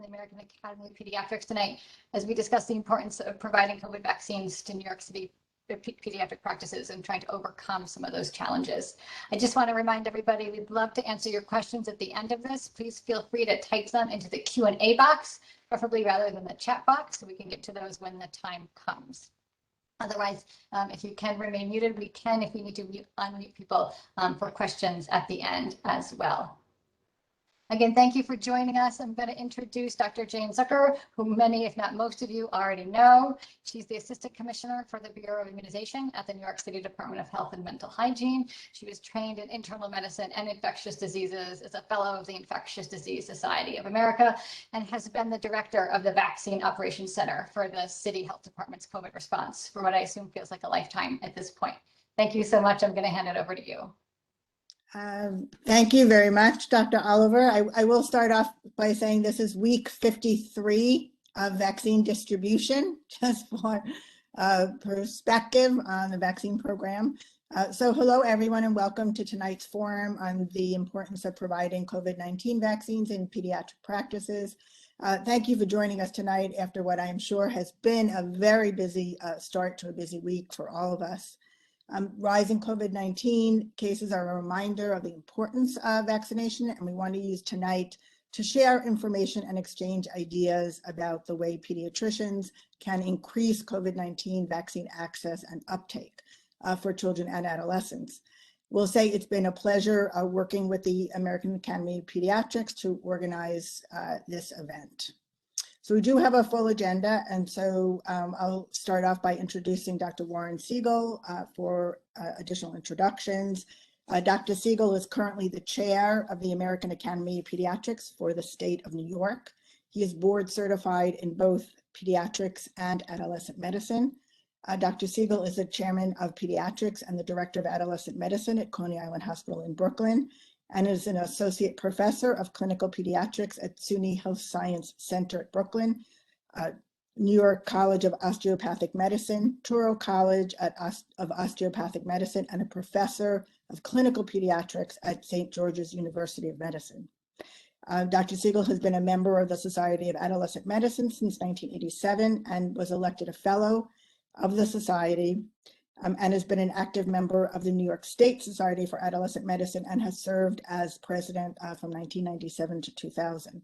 from the American Academy of Pediatrics tonight as we discuss the importance of providing COVID vaccines to New York City pediatric practices and trying to overcome some of those challenges. I just want to remind everybody, we'd love to answer your questions at the end of this. Please feel free to type them into the Q&A box, preferably rather than the chat box, so we can get to those when the time comes. Otherwise, if you can remain muted, we can, if we need to unmute people for questions at the end as well. Again, thank you for joining us. I'm going to introduce Dr. Jane Zucker, who many, if not most of you, already know. She's the Assistant Commissioner for the Bureau of Immunization at the New York City Department of Health and Mental Hygiene. She was trained in internal medicine and infectious diseases, as a fellow of the Infectious Disease Society of America, and has been the director of the Vaccine Operations Center for the City Health Department's COVID response for what I assume feels like a lifetime at this point. Thank you so much. I'm going to hand it over to you. Thank you very much, Dr. Oliver. I will start off by saying this is week 53 of vaccine distribution, just for perspective on the vaccine program. So hello, everyone, and welcome to tonight's forum on the importance of providing COVID-19 vaccines in pediatric practices. Thank you for joining us tonight after what I'm sure has been a very busy start to a busy week for all of us. Rising COVID-19 cases are a reminder of the importance of vaccination, and we want to use tonight to share information and exchange ideas about the way pediatricians can increase COVID-19 vaccine access and uptake for children and adolescents. We'll say it's been a pleasure working with the American Academy of Pediatrics to organize this event. So we do have a full agenda, and so I'll start off by introducing Dr. Warren Siegel for additional introductions. Dr. Siegel is currently the chair of the American Academy of Pediatrics for the state of New York. He is board certified in both pediatrics and adolescent medicine. Dr. Siegel is the chairman of pediatrics and the director of adolescent medicine at Coney Island Hospital in Brooklyn, and is an associate professor of clinical pediatrics at SUNY Health Science Center at Brooklyn, New York College of Osteopathic Medicine, Touro College of Osteopathic Medicine, and a professor of clinical pediatrics at St. George's University of Medicine. Dr. Siegel has been a member of the Society of Adolescent Medicine since 1987 and was elected a fellow of the Society, and has been an active member of the New York State Society for Adolescent Medicine and has served as president from 1997 to 2000.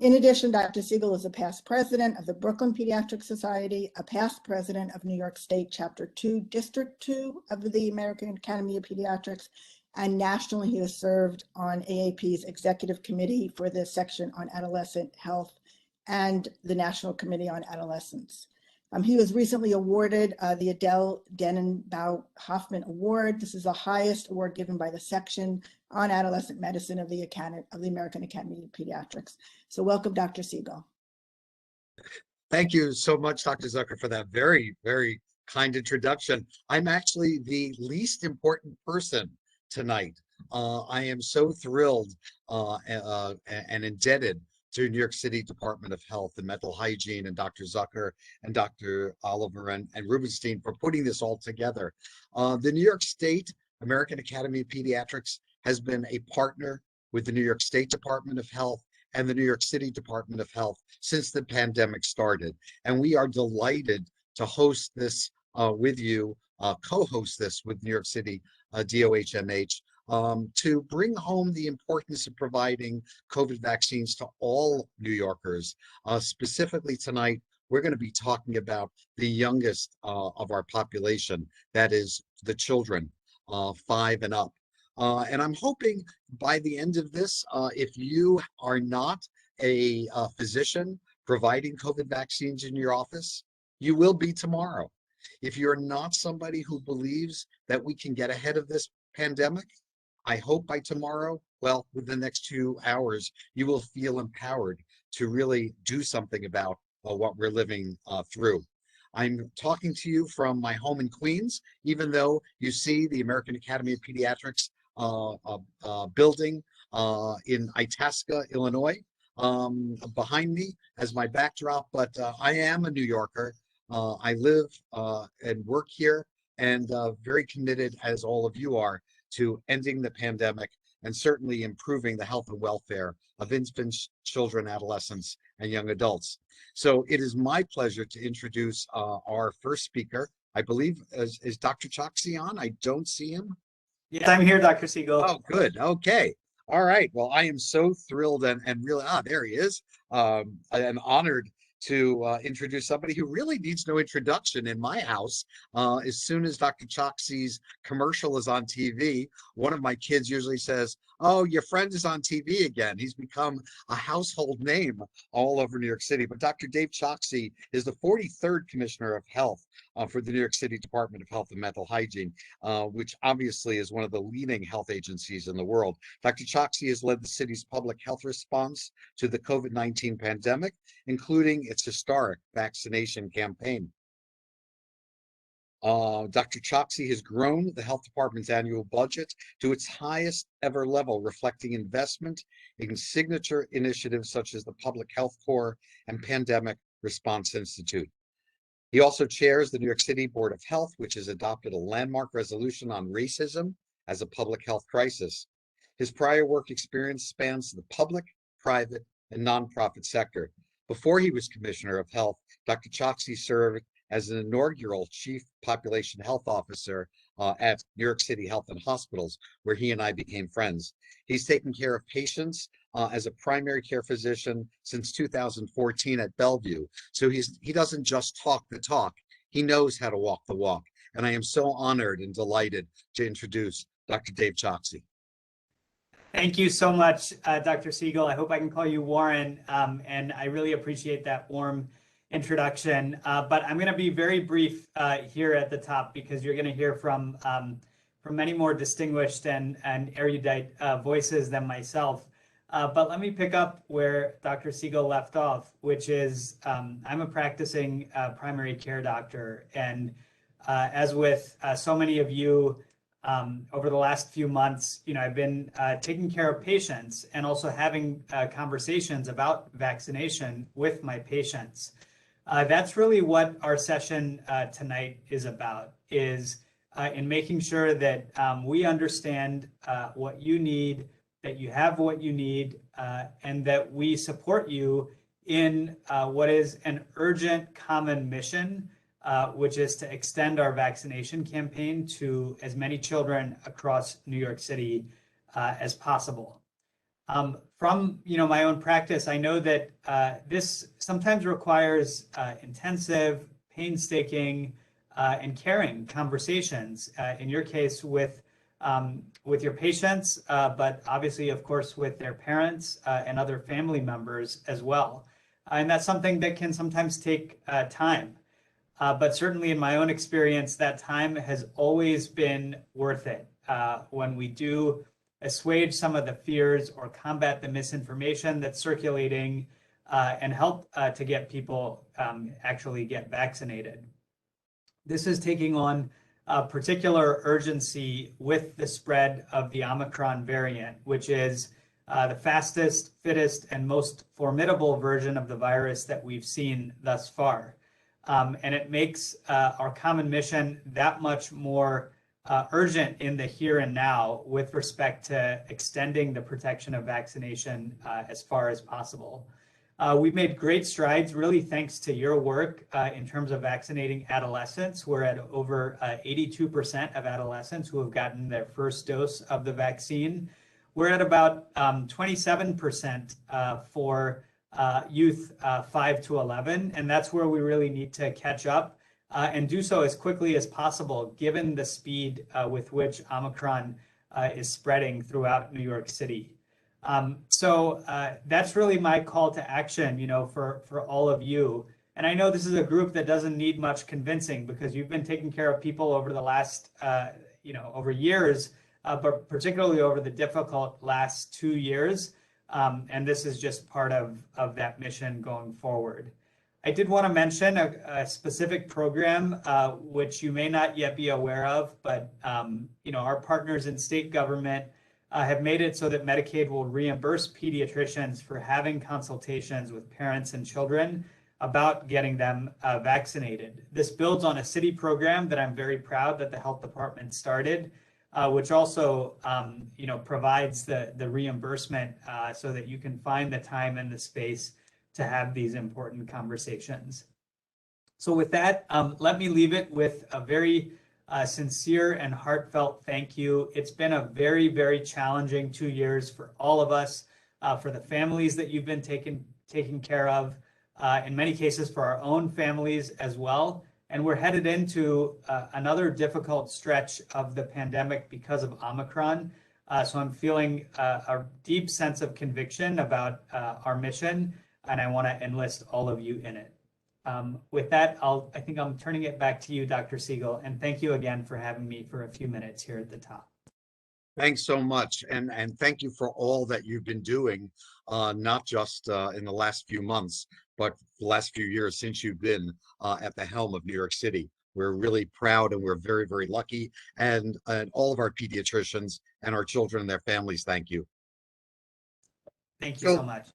In addition, Dr. Siegel is a past president of the Brooklyn Pediatric Society, a past president of New York State Chapter 2, District 2 of the American Academy of Pediatrics, and nationally he has served on AAP's executive committee for the section on adolescent health and the National Committee on Adolescence. He was recently awarded the Adele Denenbaugh Hoffman Award. This is the highest award given by the section on adolescent medicine of the American Academy of Pediatrics. So welcome, Dr. Siegel. Thank you so much, Dr. Zucker, for that very, very kind introduction. I'm actually the least important person tonight. I am so thrilled and indebted to New York City Department of Health and Mental Hygiene and Dr. Zucker and Dr. Oliver and Rubenstein for putting this all together. The New York State American Academy of Pediatrics has been a partner with the New York State Department of Health and the New York City Department of Health since the pandemic started. And we are delighted to host this with you, co-host this with New York City DOHMH, to bring home the importance of providing COVID vaccines to all New Yorkers. Specifically tonight, we're going to be talking about the youngest of our population, that is the children 5 and up. And I'm hoping by the end of this, if you are not a physician providing COVID vaccines in your office, you will be tomorrow. If you're not somebody who believes that we can get ahead of this pandemic, I hope by tomorrow, well, within the next 2 hours, you will feel empowered to really do something about what we're living through. I'm talking to you from my home in Queens, even though you see the American Academy of Pediatrics building in Itasca, Illinois, behind me as my backdrop, but I am a New Yorker. I live and work here, and very committed, as all of you are, to ending the pandemic and certainly improving the health and welfare of infants, children, adolescents, and young adults. So it is my pleasure to introduce our first speaker. I believe is Dr. Choksi on? I don't see him. Yes, I'm here, Dr. Siegel. Oh, good. Okay. All right. Well, I am so thrilled and really, there he is. I am honored to introduce somebody who really needs no introduction in my house. As soon as Dr. Choksi's commercial is on TV, one of my kids usually says, "Oh, your friend is on TV again." He's become a household name all over New York City. But Dr. Dave Choksi is the 43rd Commissioner of Health for the New York City Department of Health and Mental Hygiene, which obviously is one of the leading health agencies in the world. Dr. Choksi has led the city's public health response to the COVID-19 pandemic, including its historic vaccination campaign. Dr. Choksi has grown the health department's annual budget to its highest ever level, reflecting investment in signature initiatives such as the Public Health Corps and Pandemic Response Institute. He also chairs the New York City Board of Health, which has adopted a landmark resolution on racism as a public health crisis. His prior work experience spans the public, private, and nonprofit sector. Before he was Commissioner of Health, Dr. Choksi served as an inaugural Chief Population Health Officer at New York City Health and Hospitals, where he and I became friends. He's taken care of patients as a primary care physician since 2014 at Bellevue. So he doesn't just talk the talk, he knows how to walk the walk. And I am so honored and delighted to introduce Dr. Dave Choksi. Thank you so much, Dr. Siegel. I hope I can call you Warren, and I really appreciate that warm introduction. But I'm going to be very brief here at the top because you're going to hear from many more distinguished and erudite voices than myself. But let me pick up where Dr. Siegel left off, which is I'm a practicing primary care doctor. And as with so many of you, over the last few months, I've been taking care of patients and also having conversations about vaccination with my patients. That's really what our session tonight is about, is in making sure that we understand what you need, that you have what you need, and that we support you in what is an urgent common mission, which is to extend our vaccination campaign to as many children across New York City as possible. From my own practice, I know that this sometimes requires intensive, painstaking, and caring conversations. In your case, with your patients, but obviously, of course, with their parents and other family members as well. And that's something that can sometimes take time. But certainly in my own experience, that time has always been worth it when we do assuage some of the fears or combat the misinformation that's circulating and help to get people actually get vaccinated. This is taking on particular urgency with the spread of the Omicron variant, which is the fastest, fittest, and most formidable version of the virus that we've seen thus far. And it makes our common mission that much more urgent in the here and now with respect to extending the protection of vaccination as far as possible. We've made great strides, really thanks to your work in terms of vaccinating adolescents. We're at over 82% of adolescents who have gotten their first dose of the vaccine. We're at about 27% for youth 5 to 11, and that's where we really need to catch up and do so as quickly as possible, given the speed with which Omicron is spreading throughout New York City. So that's really my call to action, for all of you. And I know this is a group that doesn't need much convincing because you've been taking care of people over the last, over years, but particularly over the difficult last 2 years. And this is just part of that mission going forward. I did want to mention a specific program, which you may not yet be aware of, but our partners in state government have made it so that Medicaid will reimburse pediatricians for having consultations with parents and children about getting them vaccinated. This builds on a city program that I'm very proud that the health department started which also provides the reimbursement so that you can find the time and the space to have these important conversations. So with that, let me leave it with a very sincere and heartfelt thank you. It's been a very, very challenging 2 years for all of us, for the families that you've been taking care of, in many cases for our own families as well. And we're headed into another difficult stretch of the pandemic because of Omicron. So I'm feeling a deep sense of conviction about our mission, and I want to enlist all of you in it. With that, I think I'm turning it back to you, Dr. Siegel, and thank you again for having me for a few minutes here at the top. Thanks so much, and thank you for all that you've been doing, not just in the last few months, but the last few years since you've been at the helm of New York City. We're really proud and we're very, very lucky, and all of our pediatricians and our children and their families, thank you. Thank you so much.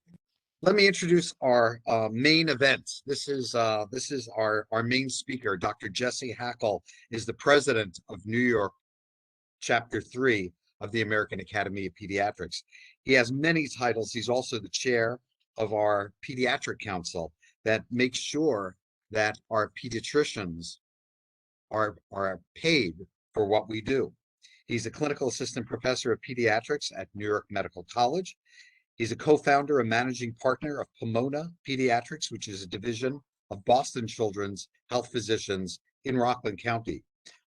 Let me introduce our main event. This is our main speaker. Dr. Jesse Hackl is the president of New York Chapter 3 of the American Academy of Pediatrics. He has many titles. He's also the chair of our Pediatric Council that makes sure that our pediatricians are paid for what we do. He's a clinical assistant professor of pediatrics at New York Medical College. He's a co-founder and managing partner of Pomona Pediatrics, which is a division of Boston Children's Health Physicians in Rockland County,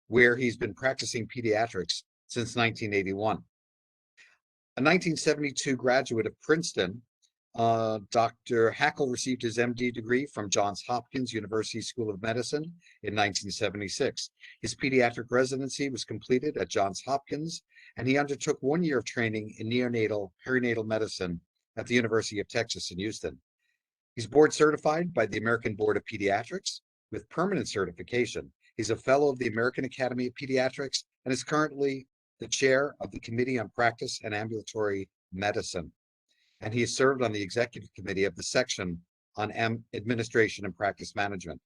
where he's been practicing pediatrics since 1981. A 1972 graduate of Princeton, Dr. Hackl received his MD degree from Johns Hopkins University School of Medicine in 1976. His pediatric residency was completed at Johns Hopkins, and he undertook 1 year of training in neonatal perinatal medicine at the University of Texas in Houston. He's board certified by the American Board of Pediatrics with permanent certification. He's a fellow of the American Academy of Pediatrics and is currently the chair of the Committee on Practice and Ambulatory Medicine. And he has served on the executive committee of the section on administration and practice management.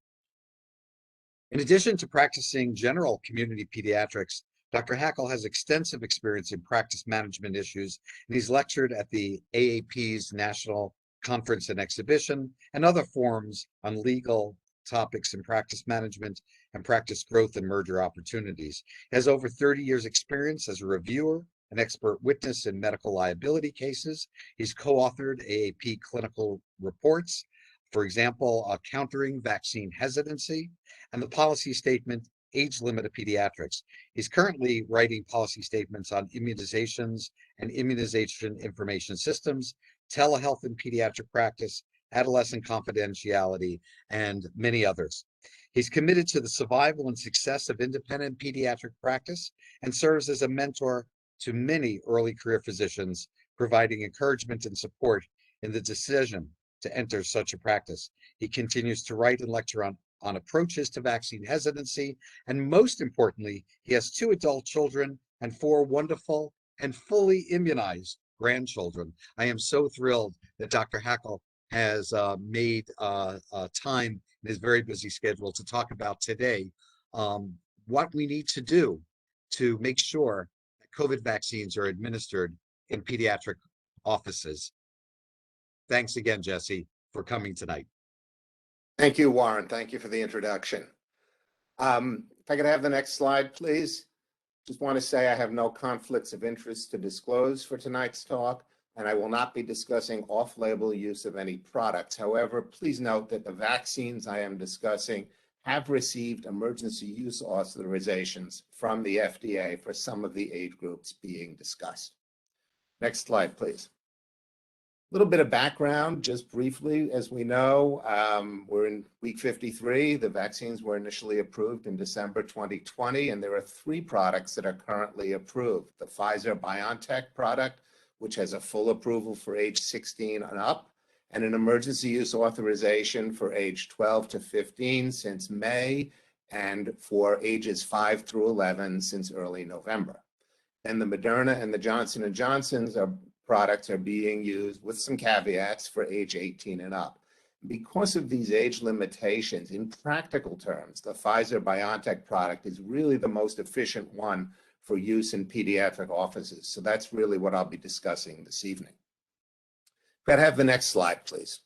In addition to practicing general community pediatrics, Dr. Hackl has extensive experience in practice management issues, and he's lectured at the AAP's National Conference and Exhibition and other forums on legal topics in practice management and practice growth and merger opportunities. He has over 30 years experience as a reviewer, an expert witness in medical liability cases. He's co-authored AAP clinical reports, for example, Countering Vaccine Hesitancy and the policy statement, Age Limit of Pediatrics. He's currently writing policy statements on immunizations and immunization information systems, telehealth in pediatric practice, adolescent confidentiality, and many others. He's committed to the survival and success of independent pediatric practice and serves as a mentor to many early career physicians, providing encouragement and support in the decision to enter such a practice. He continues to write and lecture on approaches to vaccine hesitancy, and most importantly, he has 2 adult children and 4 wonderful and fully immunized grandchildren. I am so thrilled that Dr. Hackl has made time in his very busy schedule to talk about today what we need to do to make sure that COVID vaccines are administered in pediatric offices. Thanks again, Jesse, for coming tonight. Thank you, Warren. Thank you for the introduction. If I could have the next slide, please. Just want to say I have no conflicts of interest to disclose for tonight's talk, and I will not be discussing off-label use of any products. However, please note that the vaccines I am discussing have received emergency use authorizations from the FDA for some of the age groups being discussed. Next slide, please. A little bit of background, just briefly. As we know, we're in week 53. The vaccines were initially approved in December 2020, and there are 3 products that are currently approved. The Pfizer-BioNTech product, which has a full approval for age 16 and up, and an emergency use authorization for age 12 to 15 since May, and for ages 5 through 11 since early November. And the Moderna and the Johnson & Johnson's products are being used with some caveats for age 18 and up. Because of these age limitations, in practical terms, the Pfizer-BioNTech product is really the most efficient one for use in pediatric offices. So that's really what I'll be discussing this evening. Could I have the next slide, please?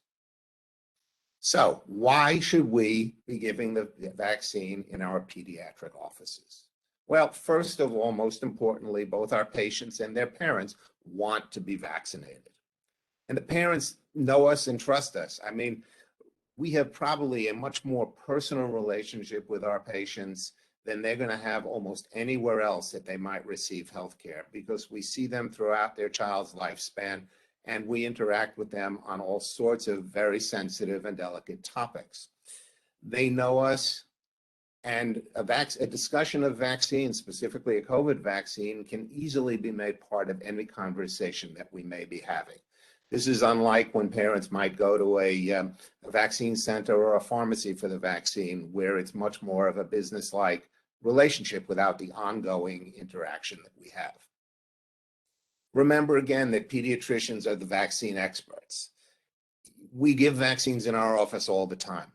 So why should we be giving the vaccine in our pediatric offices? Well, first of all, most importantly, both our patients and their parents want to be vaccinated. And the parents know us and trust us. I mean, we have probably a much more personal relationship with our patients than they're going to have almost anywhere else that they might receive healthcare, because we see them throughout their child's lifespan and we interact with them on all sorts of very sensitive and delicate topics. They know us, and a discussion of vaccines, specifically a COVID vaccine, can easily be made part of any conversation that we may be having. This is unlike when parents might go to a vaccine center or a pharmacy for the vaccine, where it's much more of a business-like relationship without the ongoing interaction that we have. Remember again that pediatricians are the vaccine experts. We give vaccines in our office all the time.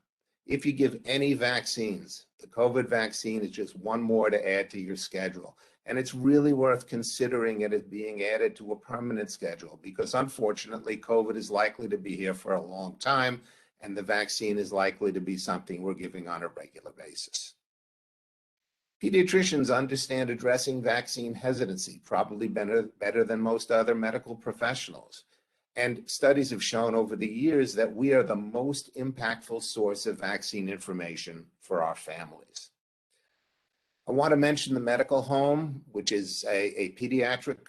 If you give any vaccines, the COVID vaccine is just one more to add to your schedule. And it's really worth considering it as being added to a permanent schedule, because unfortunately, COVID is likely to be here for a long time, and the vaccine is likely to be something we're giving on a regular basis. Pediatricians understand addressing vaccine hesitancy probably better than most other medical professionals. And studies have shown over the years that we are the most impactful source of vaccine information for our families. I want to mention the medical home, which is a pediatric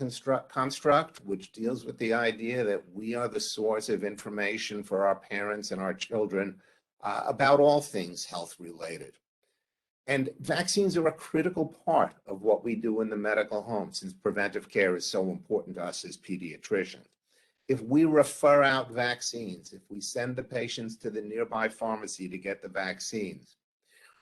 construct, which deals with the idea that we are the source of information for our parents and our children about all things health related. And vaccines are a critical part of what we do in the medical home, since preventive care is so important to us as pediatricians. If we refer out vaccines, if we send the patients to the nearby pharmacy to get the vaccines,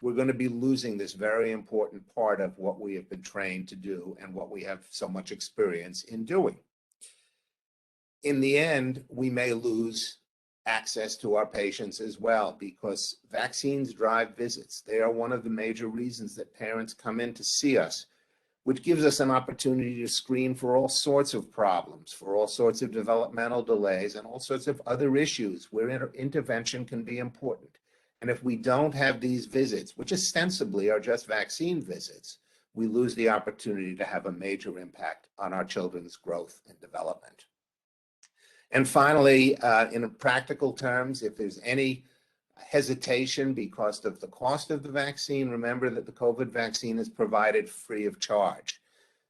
we're going to be losing this very important part of what we have been trained to do and what we have so much experience in doing. In the end, we may lose access to our patients as well, because vaccines drive visits. They are one of the major reasons that parents come in to see us, which gives us an opportunity to screen for all sorts of problems, for all sorts of developmental delays, and all sorts of other issues where intervention can be important. And if we don't have these visits, which ostensibly are just vaccine visits, we lose the opportunity to have a major impact on our children's growth and development. And finally, in practical terms, if there's any hesitation because of the cost of the vaccine, remember that the COVID vaccine is provided free of charge.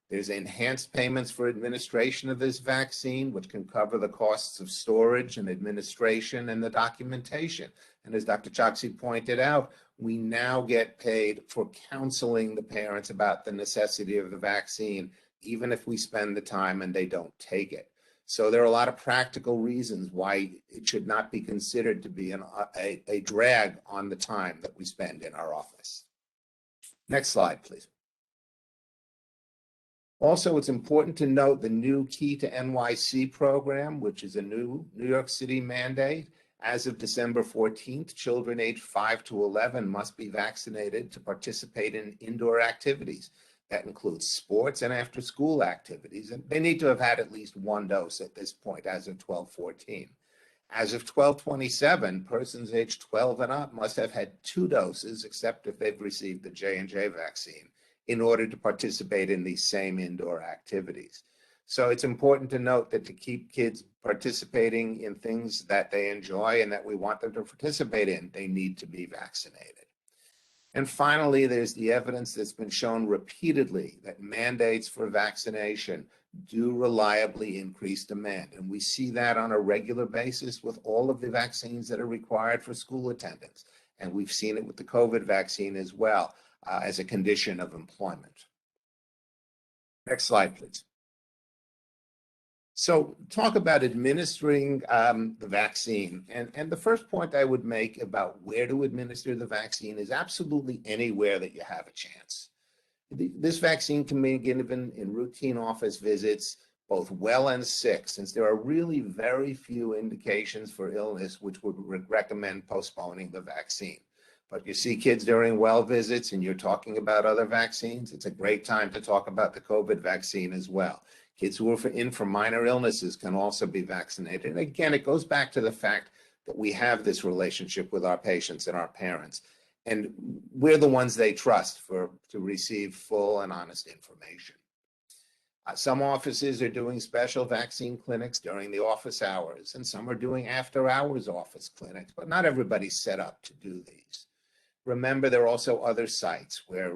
There's enhanced payments for administration of this vaccine, which can cover the costs of storage and administration and the documentation. And as Dr. Choksi pointed out, we now get paid for counseling the parents about the necessity of the vaccine, even if we spend the time and they don't take it. So there are a lot of practical reasons why it should not be considered to be a drag on the time that we spend in our office. Next slide, please. Also, it's important to note the new Key to NYC program, which is a new New York City mandate. As of December 14th, children aged 5 to 11 must be vaccinated to participate in indoor activities. That includes sports and after-school activities, and they need to have had at least one dose at this point as of 12/14. As of 12/27, persons aged 12 and up must have had 2 doses, except if they've received the J&J vaccine, in order to participate in these same indoor activities. So it's important to note that to keep kids participating in things that they enjoy and that we want them to participate in, they need to be vaccinated. And finally, there's the evidence that's been shown repeatedly that mandates for vaccination do reliably increase demand. And we see that on a regular basis with all of the vaccines that are required for school attendance. And we've seen it with the COVID vaccine as well, as a condition of employment. Next slide, please. So talk about administering the vaccine. And the first point I would make about where to administer the vaccine is absolutely anywhere that you have a chance. This vaccine can be given in routine office visits, both well and sick, since there are really very few indications for illness which would recommend postponing the vaccine. But you see kids during well visits and you're talking about other vaccines, it's a great time to talk about the COVID vaccine as well. Kids who are in for minor illnesses can also be vaccinated. And again, it goes back to the fact that we have this relationship with our patients and our parents, and we're the ones they trust to receive full and honest information. Some offices are doing special vaccine clinics during the office hours, and some are doing after hours office clinics, but not everybody's set up to do these. Remember, there are also other sites where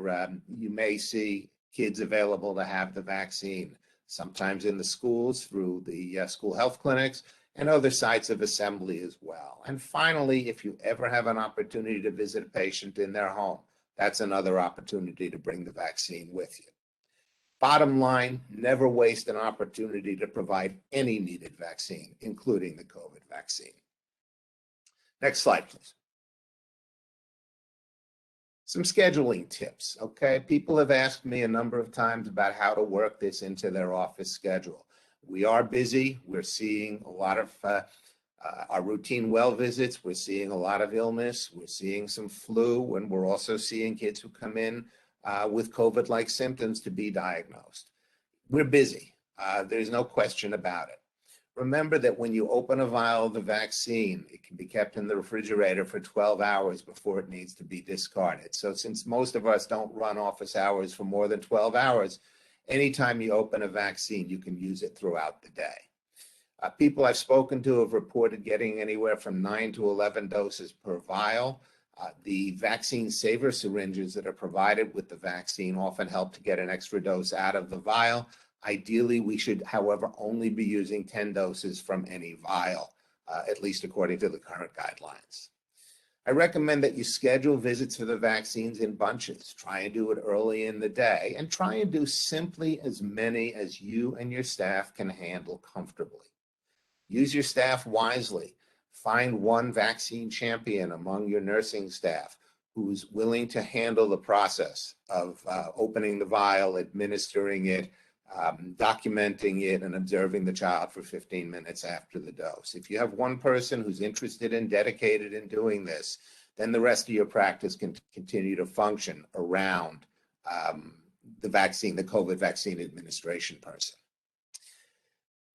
you may see kids available to have the vaccine, sometimes in the schools through the school health clinics, and other sites of assembly as well. And finally, if you ever have an opportunity to visit a patient in their home, that's another opportunity to bring the vaccine with you. Bottom line, never waste an opportunity to provide any needed vaccine, including the COVID vaccine. Next slide, please. Some scheduling tips, okay? People have asked me a number of times about how to work this into their office schedule. We are busy. We're seeing a lot of our routine well visits. We're seeing a lot of illness. We're seeing some flu, and we're also seeing kids who come in with COVID-like symptoms to be diagnosed. We're busy. There's no question about it. Remember that when you open a vial of the vaccine, it can be kept in the refrigerator for 12 hours before it needs to be discarded. So since most of us don't run office hours for more than 12 hours, anytime you open a vaccine, you can use it throughout the day. People I've spoken to have reported getting anywhere from 9 to 11 doses per vial. The vaccine saver syringes that are provided with the vaccine often help to get an extra dose out of the vial. Ideally, we should, however, only be using 10 doses from any vial, at least according to the current guidelines. I recommend that you schedule visits for the vaccines in bunches. Try and do it early in the day, and try and do simply as many as you and your staff can handle comfortably. Use your staff wisely. Find one vaccine champion among your nursing staff who's willing to handle the process of opening the vial, administering it, documenting it, and observing the child for 15 minutes after the dose. If you have one person who's interested and dedicated in doing this, then the rest of your practice can continue to function around the vaccine, the COVID vaccine administration person.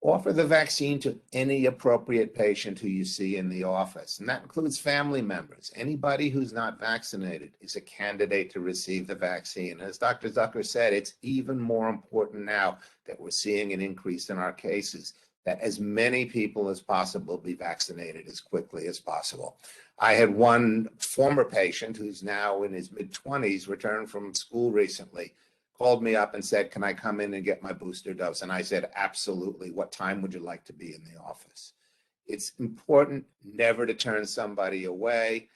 Offer the vaccine to any appropriate patient who you see in the office, and that includes family members. Anybody who's not vaccinated is a candidate to receive the vaccine. As Dr. Zucker said, it's even more important now that we're seeing an increase in our cases, that as many people as possible be vaccinated as quickly as possible. I had one former patient who's now in his mid-20s returned from school recently, called me up and said, "Can I come in and get my booster dose?" And I said, "Absolutely. What time would you like to be in the office?" It's important never to turn somebody away,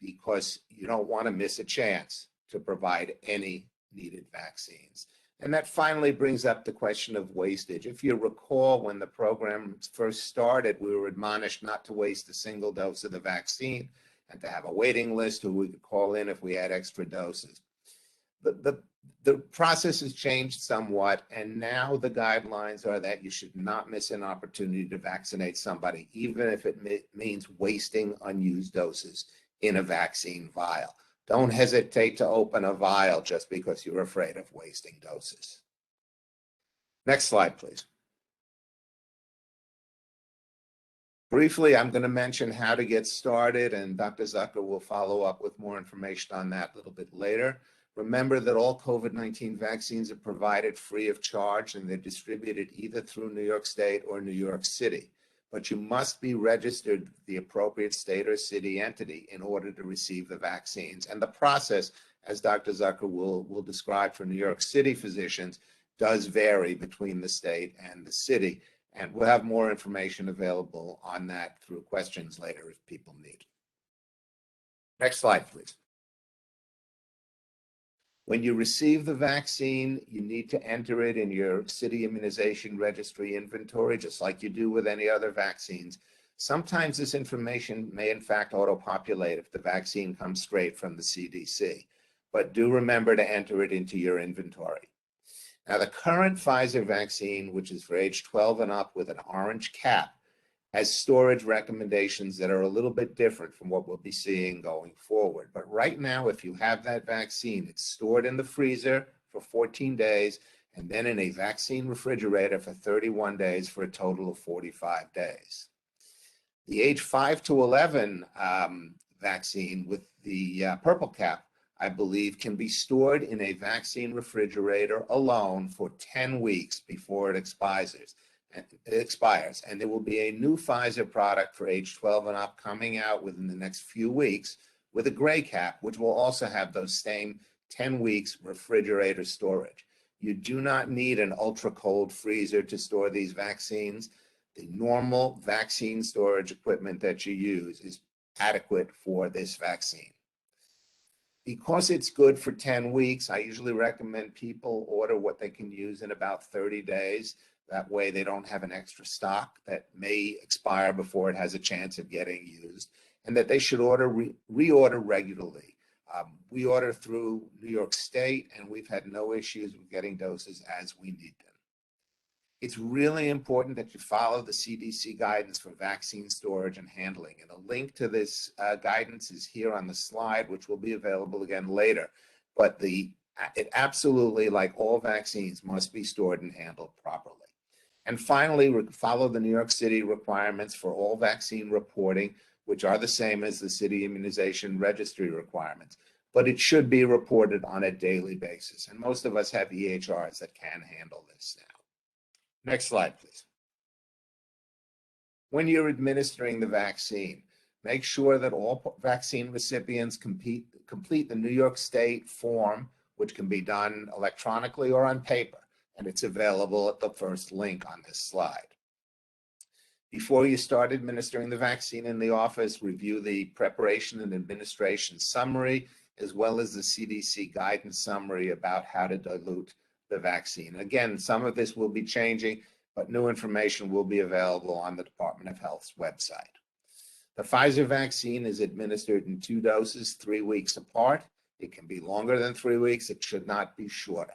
because you don't want to miss a chance to provide any needed vaccines. And that finally brings up the question of wastage. If you recall, when the program first started, we were admonished not to waste a single dose of the vaccine and to have a waiting list who we could call in if we had extra doses. The process has changed somewhat, and now the guidelines are that you should not miss an opportunity to vaccinate somebody, even if it means wasting unused doses in a vaccine vial. Don't hesitate to open a vial just because you're afraid of wasting doses. Next slide, please. Briefly, I'm going to mention how to get started, and Dr. Zucker will follow up with more information on that a little bit later. Remember that all COVID-19 vaccines are provided free of charge, and they're distributed either through New York State or New York City. But you must be registered with the appropriate state or city entity in order to receive the vaccines. And the process, as Dr. Zucker will describe for New York City physicians, does vary between the state and the city. And we'll have more information available on that through questions later if people need. Next slide, please. When you receive the vaccine, you need to enter it in your city immunization registry inventory, just like you do with any other vaccines. Sometimes this information may in fact auto-populate if the vaccine comes straight from the CDC, but do remember to enter it into your inventory. Now, the current Pfizer vaccine, which is for age 12 and up with an orange cap, has storage recommendations that are a little bit different from what we'll be seeing going forward. But right now, if you have that vaccine, it's stored in the freezer for 14 days and then in a vaccine refrigerator for 31 days for a total of 45 days. The age 5 to 11 vaccine with the purple cap, I believe, can be stored in a vaccine refrigerator alone for 10 weeks before it expires. And there will be a new Pfizer product for age 12 and up coming out within the next few weeks with a gray cap, which will also have those same 10 weeks refrigerator storage. You do not need an ultra cold freezer to store these vaccines. The normal vaccine storage equipment that you use is adequate for this vaccine. Because it's good for 10 weeks, I usually recommend people order what they can use in about 30 days. That way they don't have an extra stock that may expire before it has a chance of getting used, and that they should reorder regularly. We order through New York State, and we've had no issues with getting doses as we need them. It's really important that you follow the CDC guidance for vaccine storage and handling. And a link to this guidance is here on the slide, which will be available again later. But it absolutely, like all vaccines, must be stored and handled properly. And finally, follow the New York City requirements for all vaccine reporting, which are the same as the city immunization registry requirements. But it should be reported on a daily basis. And most of us have EHRs that can handle this now. Next slide, please. When you're administering the vaccine, make sure that all vaccine recipients complete the New York State form, which can be done electronically or on paper, and it's available at the first link on this slide. Before you start administering the vaccine in the office, review the preparation and administration summary, as well as the CDC guidance summary about how to dilute the vaccine. Again, some of this will be changing, but new information will be available on the Department of Health's website. The Pfizer vaccine is administered in 2 doses, 3 weeks apart. It can be longer than 3 weeks. It should not be shorter.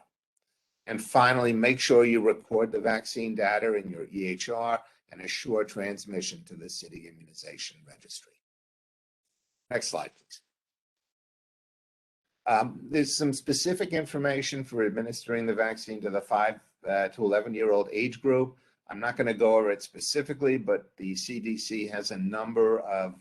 And finally, make sure you record the vaccine data in your EHR and assure transmission to the city immunization registry. Next slide, please. There's some specific information for administering the vaccine to the 5 to 11-year-old age group. I'm not going to go over it specifically, but the CDC has a number of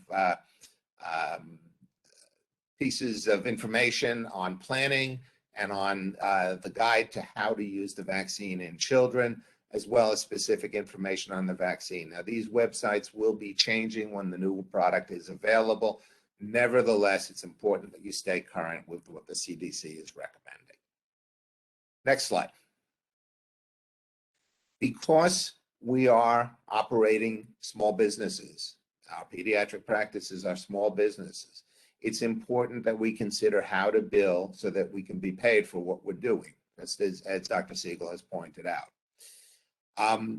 pieces of information on planning and on the guide to how to use the vaccine in children, as well as specific information on the vaccine. Now, these websites will be changing when the new product is available. Nevertheless, it's important that you stay current with what the CDC is recommending. Next slide. Because we are operating small businesses, our pediatric practices are small businesses, it's important that we consider how to bill so that we can be paid for what we're doing, as Dr. Siegel has pointed out.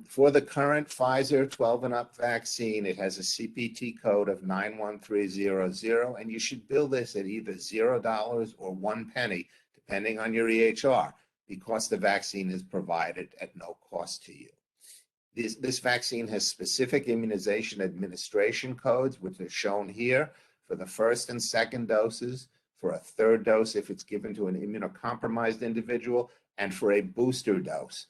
For the current Pfizer 12 and up vaccine, it has a CPT code of 91300, and you should bill this at either $0 or 1 penny, depending on your EHR, because the vaccine is provided at no cost to you. This vaccine has specific immunization administration codes, which are shown here for the first and second doses, for a third dose if it's given to an immunocompromised individual, and for a booster dose,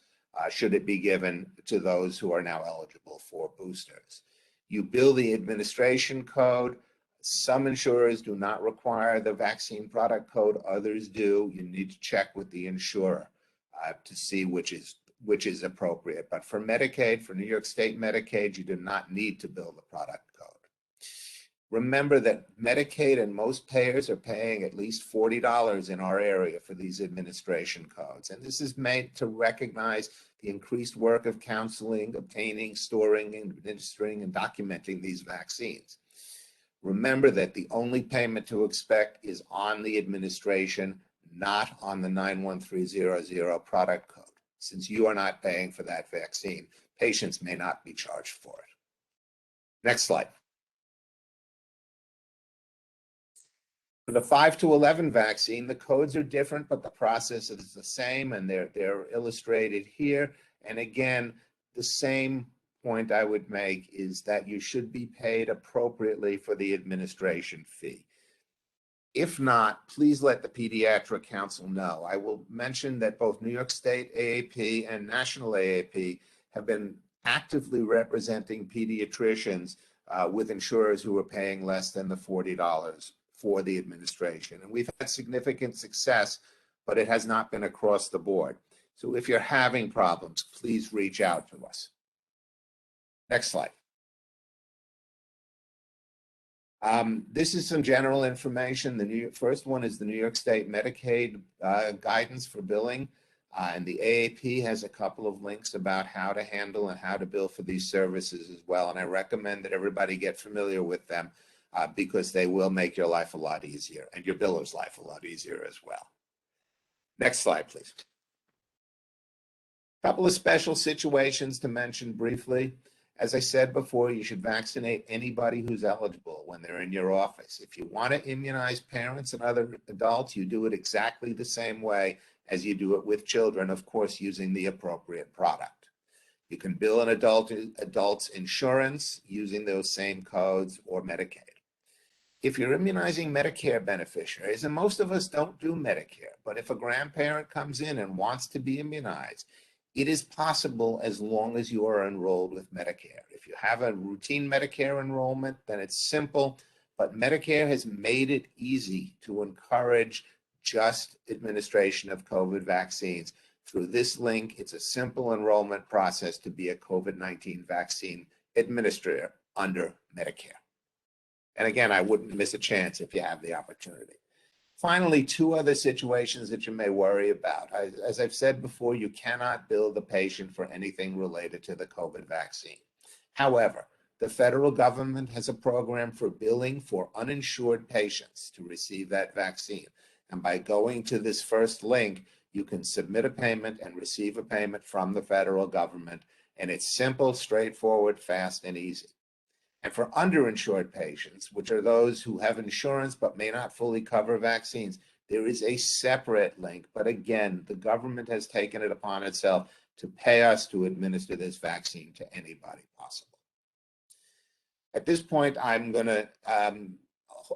should it be given to those who are now eligible for boosters. You bill the administration code. Some insurers do not require the vaccine product code, others do. You need to check with the insurer to see which is appropriate. But for Medicaid, for New York State Medicaid, you do not need to bill the product code. Remember that Medicaid and most payers are paying at least $40 in our area for these administration codes. And this is made to recognize the increased work of counseling, obtaining, storing, administering, and documenting these vaccines. Remember that the only payment to expect is on the administration, not on the 91300 product code. Since you are not paying for that vaccine, patients may not be charged for it. Next slide. For the 5 to 11 vaccine, the codes are different, but the process is the same, and they're illustrated here. And again, the same point I would make is that you should be paid appropriately for the administration fee. If not, please let the Pediatric Council know. I will mention that both New York State AAP and National AAP have been actively representing pediatricians with insurers who are paying less than the $40 for the administration. And we've had significant success, but it has not been across the board. So if you're having problems, please reach out to us. Next slide. This is some general information. The first one is the New York State Medicaid guidance for billing. And the AAP has a couple of links about how to handle and how to bill for these services as well. And I recommend that everybody get familiar with them because they will make your life a lot easier and your biller's life a lot easier as well. Next slide, please. A couple of special situations to mention briefly. As I said before, you should vaccinate anybody who's eligible when they're in your office. If you want to immunize parents and other adults, you do it exactly the same way as you do it with children, of course, using the appropriate product. You can bill an adult's insurance using those same codes or Medicaid. If you're immunizing Medicare beneficiaries, and most of us don't do Medicare, but if a grandparent comes in and wants to be immunized, it is possible as long as you are enrolled with Medicare. If you have a routine Medicare enrollment, then it's simple, but Medicare has made it easy to encourage just administration of COVID vaccines. Through this link, it's a simple enrollment process to be a COVID-19 vaccine administrator under Medicare. And again, I wouldn't miss a chance if you have the opportunity. Finally, two other situations that you may worry about. As I've said before, you cannot bill the patient for anything related to the COVID vaccine. However, the federal government has a program for billing for uninsured patients to receive that vaccine. And by going to this first link, you can submit a payment and receive a payment from the federal government. And it's simple, straightforward, fast, and easy. And for underinsured patients, which are those who have insurance but may not fully cover vaccines, there is a separate link. But again, the government has taken it upon itself to pay us to administer this vaccine to anybody possible. At this point, I'm going to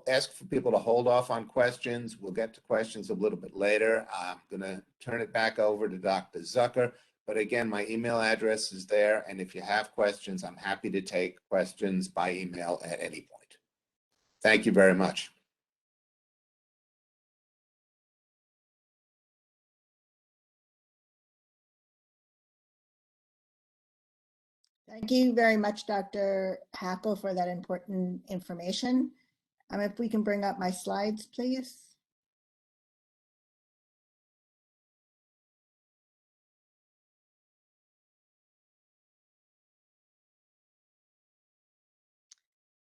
ask for people to hold off on questions. We'll get to questions a little bit later. I'm going to turn it back over to Dr. Zucker. But again, my email address is there. And if you have questions, I'm happy to take questions by email at any point. Thank you very much. Thank you very much, Dr. Hackl, for that important information. If we can bring up my slides, please.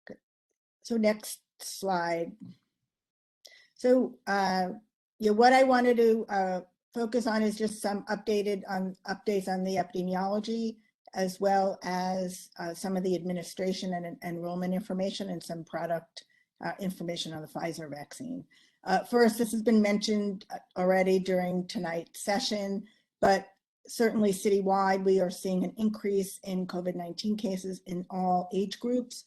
Good. So next slide. So what I wanted to focus on is just some updates on the epidemiology, as well as some of the administration and enrollment information and some product information on the Pfizer vaccine. First, this has been mentioned already during tonight's session, but certainly citywide, we are seeing an increase in COVID-19 cases in all age groups.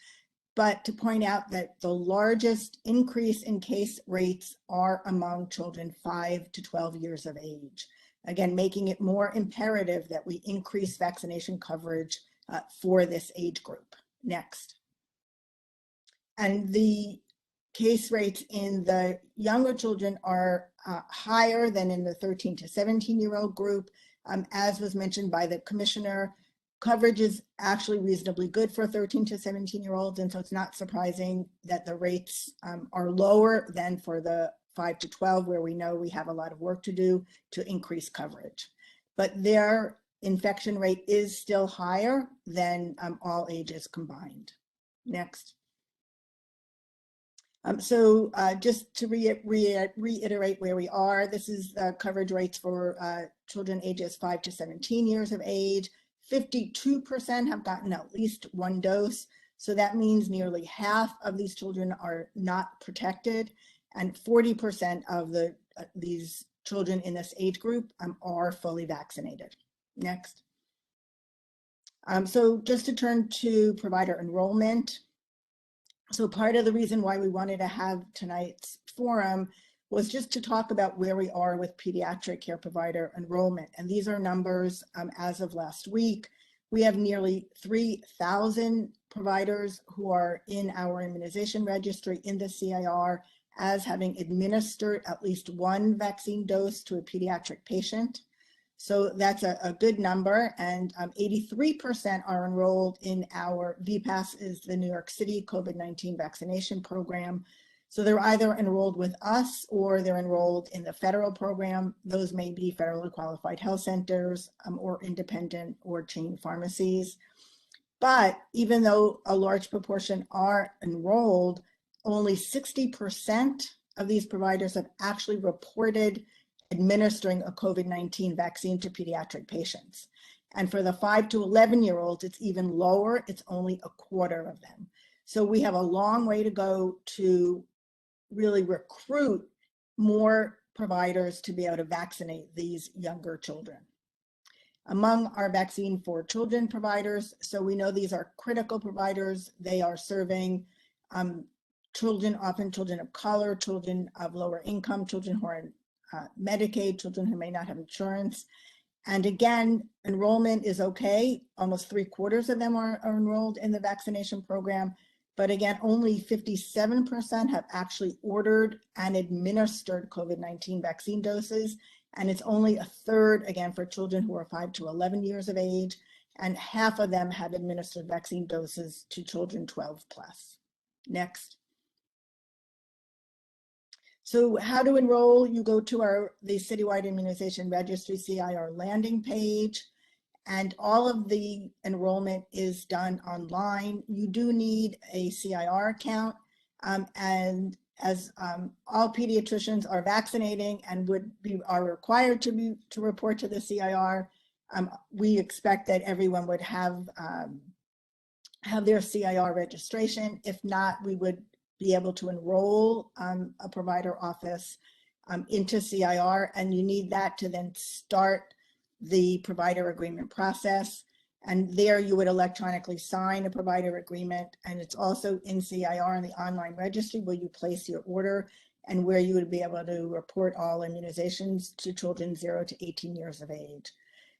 But to point out that the largest increase in case rates are among children 5 to 12 years of age. Again, making it more imperative that we increase vaccination coverage for this age group. Next. And the case rates in the younger children are higher than in the 13 to 17-year-old group. As was mentioned by the commissioner, coverage is actually reasonably good for 13 to 17-year-olds, and so it's not surprising that the rates are lower than for the 5 to 12, where we know we have a lot of work to do to increase coverage. But their infection rate is still higher than all ages combined. Next. Just to reiterate where we are, this is coverage rates for children ages 5 to 17 years of age. 52% have gotten at least one dose. So that means nearly half of these children are not protected, and 40% of these children in this age group are fully vaccinated. Next. So just to turn to provider enrollment. So part of the reason why we wanted to have tonight's forum was just to talk about where we are with pediatric care provider enrollment. And these are numbers as of last week. We have nearly 3,000 providers who are in our immunization registry in the CIR as having administered at least one vaccine dose to a pediatric patient. So that's a good number, and 83% are enrolled in our VPAS, is the New York City COVID-19 vaccination program. So they're either enrolled with us or they're enrolled in the federal program. Those may be federally qualified health centers or independent or chain pharmacies. But even though a large proportion are enrolled, only 60% of these providers have actually reported administering a COVID-19 vaccine to pediatric patients. And for the 5 to 11-year-olds, it's even lower. It's only a quarter of them. So we have a long way to go to really recruit more providers to be able to vaccinate these younger children. Among our vaccine for children providers, so we know these are critical providers. They are serving children, often children of color, children of lower income, children who are in Medicaid, children who may not have insurance. And again, enrollment is okay. Almost 3/4 of them are enrolled in the vaccination program. But again, only 57% have actually ordered and administered COVID-19 vaccine doses. And it's only 1/3, again, for children who are 5 to 11 years of age. And half of them have administered vaccine doses to children 12 plus. Next. So how to enroll? You go to the Citywide Immunization Registry CIR landing page, and all of the enrollment is done online. You do need a CIR account, and as all pediatricians are vaccinating and are required to report to the CIR, we expect that everyone would have their CIR registration. If not, we would be able to enroll a provider office into CIR, and you need that to then start the provider agreement process. And there you would electronically sign a provider agreement, and it's also in CIR in the online registry where you place your order and where you would be able to report all immunizations to children 0 to 18 years of age.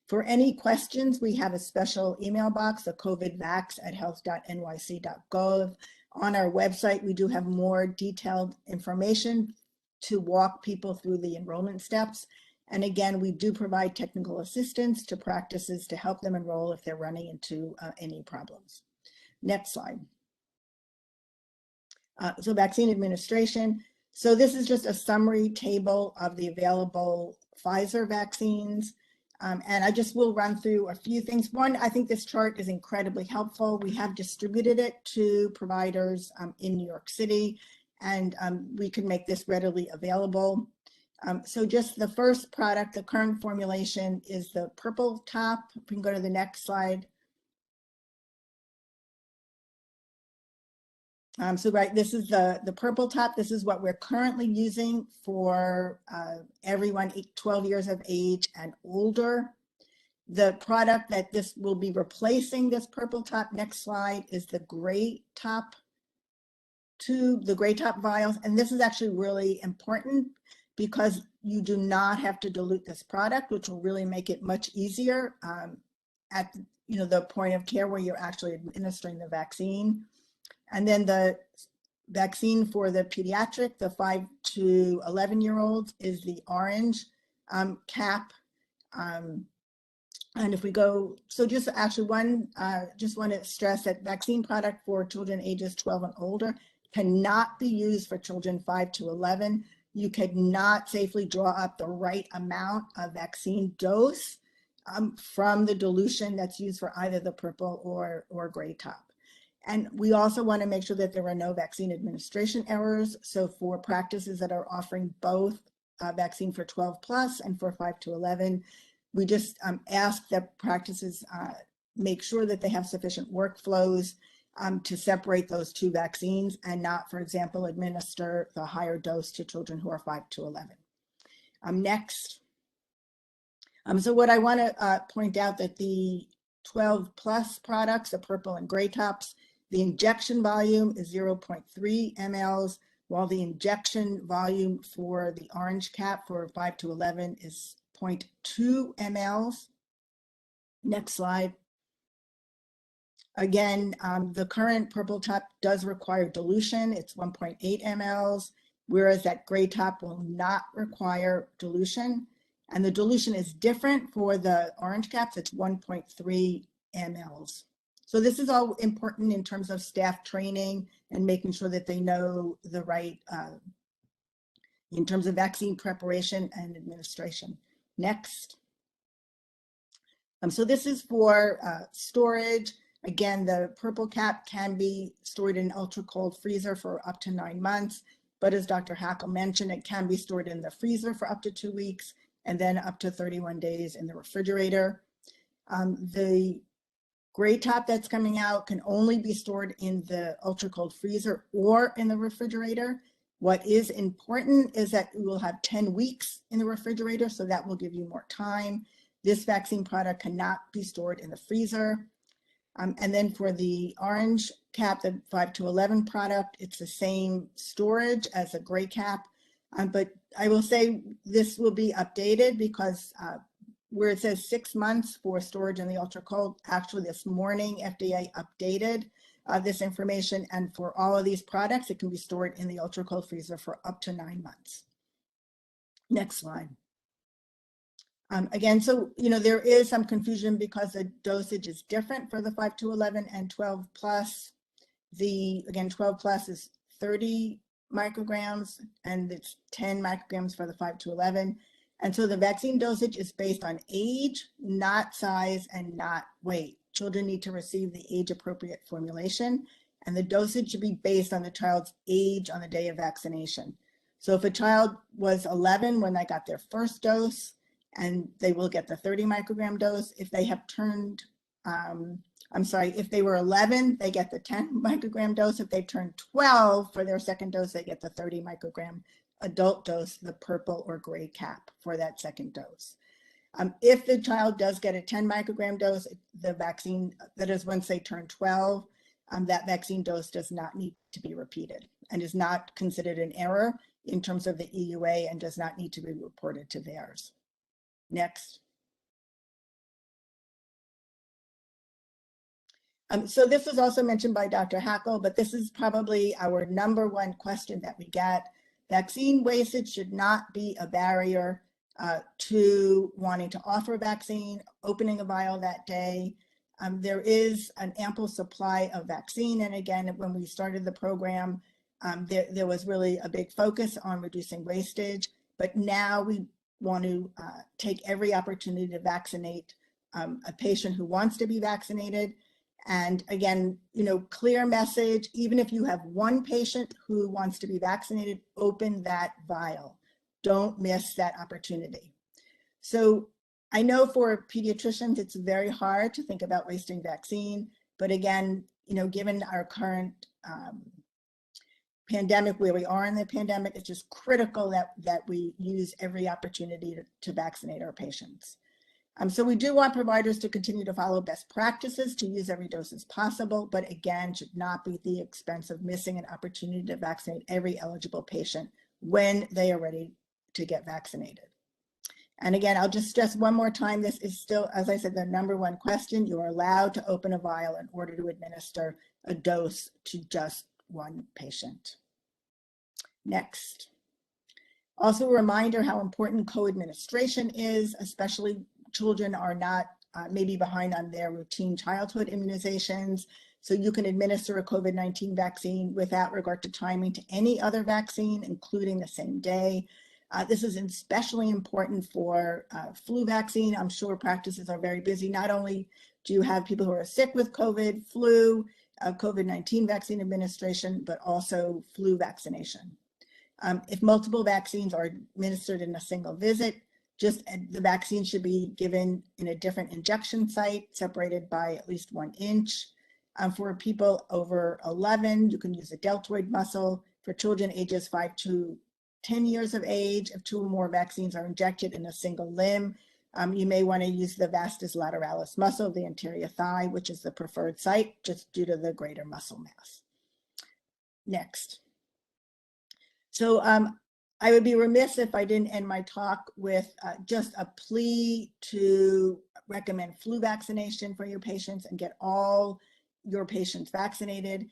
For any questions, we have a special email box, the covidvax@health.nyc.gov. On our website, we do have more detailed information to walk people through the enrollment steps. And again, we do provide technical assistance to practices to help them enroll if they're running into any problems. Next slide. So vaccine administration. So this is just a summary table of the available Pfizer vaccines. And I just will run through a few things. One, I think this chart is incredibly helpful. We have distributed it to providers in New York City, and we can make this readily available. So just the first product, the current formulation is the purple top. We can go to the next slide. So right, this is the purple top. This is what we're currently using for everyone 12 years of age and older. The product that this will be replacing, this purple top, next slide, is the gray top tube, the gray top vials. And this is actually really important because you do not have to dilute this product, which will really make it much easier at the point of care where you're actually administering the vaccine. And then the vaccine for the pediatric, the 5 to 11-year-olds, is the orange cap. And if we go, so just actually just want to stress that vaccine product for children ages 12 and older cannot be used for children 5 to 11. You cannot safely draw up the right amount of vaccine dose from the dilution that's used for either the purple or gray top. And we also want to make sure that there are no vaccine administration errors. So for practices that are offering both vaccine for 12 plus and for 5 to 11, we just ask that practices make sure that they have sufficient workflows to separate those two vaccines and not, for example, administer the higher dose to children who are 5 to 11. Next. So what I want to point out that the 12 plus products, the purple and gray tops, the injection volume is 0.3 mLs, while the injection volume for the orange cap for 5 to 11 is 0.2 mLs. Next slide. Again, the current purple top does require dilution. It's 1.8 mLs, whereas that gray top will not require dilution. And the dilution is different for the orange caps. It's 1.3 mLs. So this is all important in terms of staff training and making sure that they know the right, in terms of vaccine preparation and administration. Next. So this is for storage. Again, the purple cap can be stored in ultra cold freezer for up to 9 months. But as Dr. Hackl mentioned, it can be stored in the freezer for up to 2 weeks and then up to 31 days in the refrigerator. The gray top that's coming out can only be stored in the ultra cold freezer or in the refrigerator. What is important is that we will have 10 weeks in the refrigerator, so that will give you more time. This vaccine product cannot be stored in the freezer. And then for the orange cap, the 5 to 11 product, it's the same storage as a gray cap. But I will say this will be updated because where it says 6 months for storage in the ultra cold, actually this morning FDA updated this information, and for all of these products, it can be stored in the ultra cold freezer for up to 9 months. Next slide. Again, so, there is some confusion because the dosage is different for the 5 to 11 and 12 plus. Again, 12 plus is 30 micrograms and it's 10 micrograms for the 5 to 11. And so the vaccine dosage is based on age, not size, and not weight. Children need to receive the age-appropriate formulation, and the dosage should be based on the child's age on the day of vaccination. So if a child was 11 when they got their first dose, and they will get the 30 microgram dose. If they have turned, if they were 11, they get the 10 microgram dose. If they turned 12 for their second dose, they get the 30 microgram adult dose, the purple or gray cap for that second dose. If the child does get a 10 microgram dose, the vaccine, that is once they turn 12, that vaccine dose does not need to be repeated and is not considered an error in terms of the EUA and does not need to be reported to VAERS. Next. So this was also mentioned by Dr. Hackl, but this is probably our #1 question that we get. Vaccine wastage should not be a barrier to wanting to offer a vaccine, opening a vial that day. There is an ample supply of vaccine. And again, when we started the program, there was really a big focus on reducing wastage, but now we want to take every opportunity to vaccinate a patient who wants to be vaccinated. And again, clear message, even if you have one patient who wants to be vaccinated, open that vial. Don't miss that opportunity. So I know for pediatricians, it's very hard to think about wasting vaccine, but again, given our current pandemic, where we are in the pandemic, it's just critical that we use every opportunity to vaccinate our patients. So we do want providers to continue to follow best practices to use every dose as possible, but again, should not be at the expense of missing an opportunity to vaccinate every eligible patient when they are ready to get vaccinated. And again, I'll just stress one more time, this is still, as I said, the #1 question. You are allowed to open a vial in order to administer a dose to just one patient. Next. Also a reminder how important co-administration is, especially children are not maybe behind on their routine childhood immunizations. So you can administer a COVID-19 vaccine without regard to timing to any other vaccine, including the same day. This is especially important for flu vaccine. I'm sure practices are very busy. Not only do you have people who are sick with COVID, flu, COVID-19 vaccine administration, but also flu vaccination. If multiple vaccines are administered in a single visit, the vaccine should be given in a different injection site, separated by at least 1 inch. For people over 11, you can use a deltoid muscle. For children ages 5 to 10 years of age, if 2 or more vaccines are injected in a single limb, You may want to use the vastus lateralis muscle of the anterior thigh, which is the preferred site, just due to the greater muscle mass. Next. So I would be remiss if I didn't end my talk with just a plea to recommend flu vaccination for your patients and get all your patients vaccinated.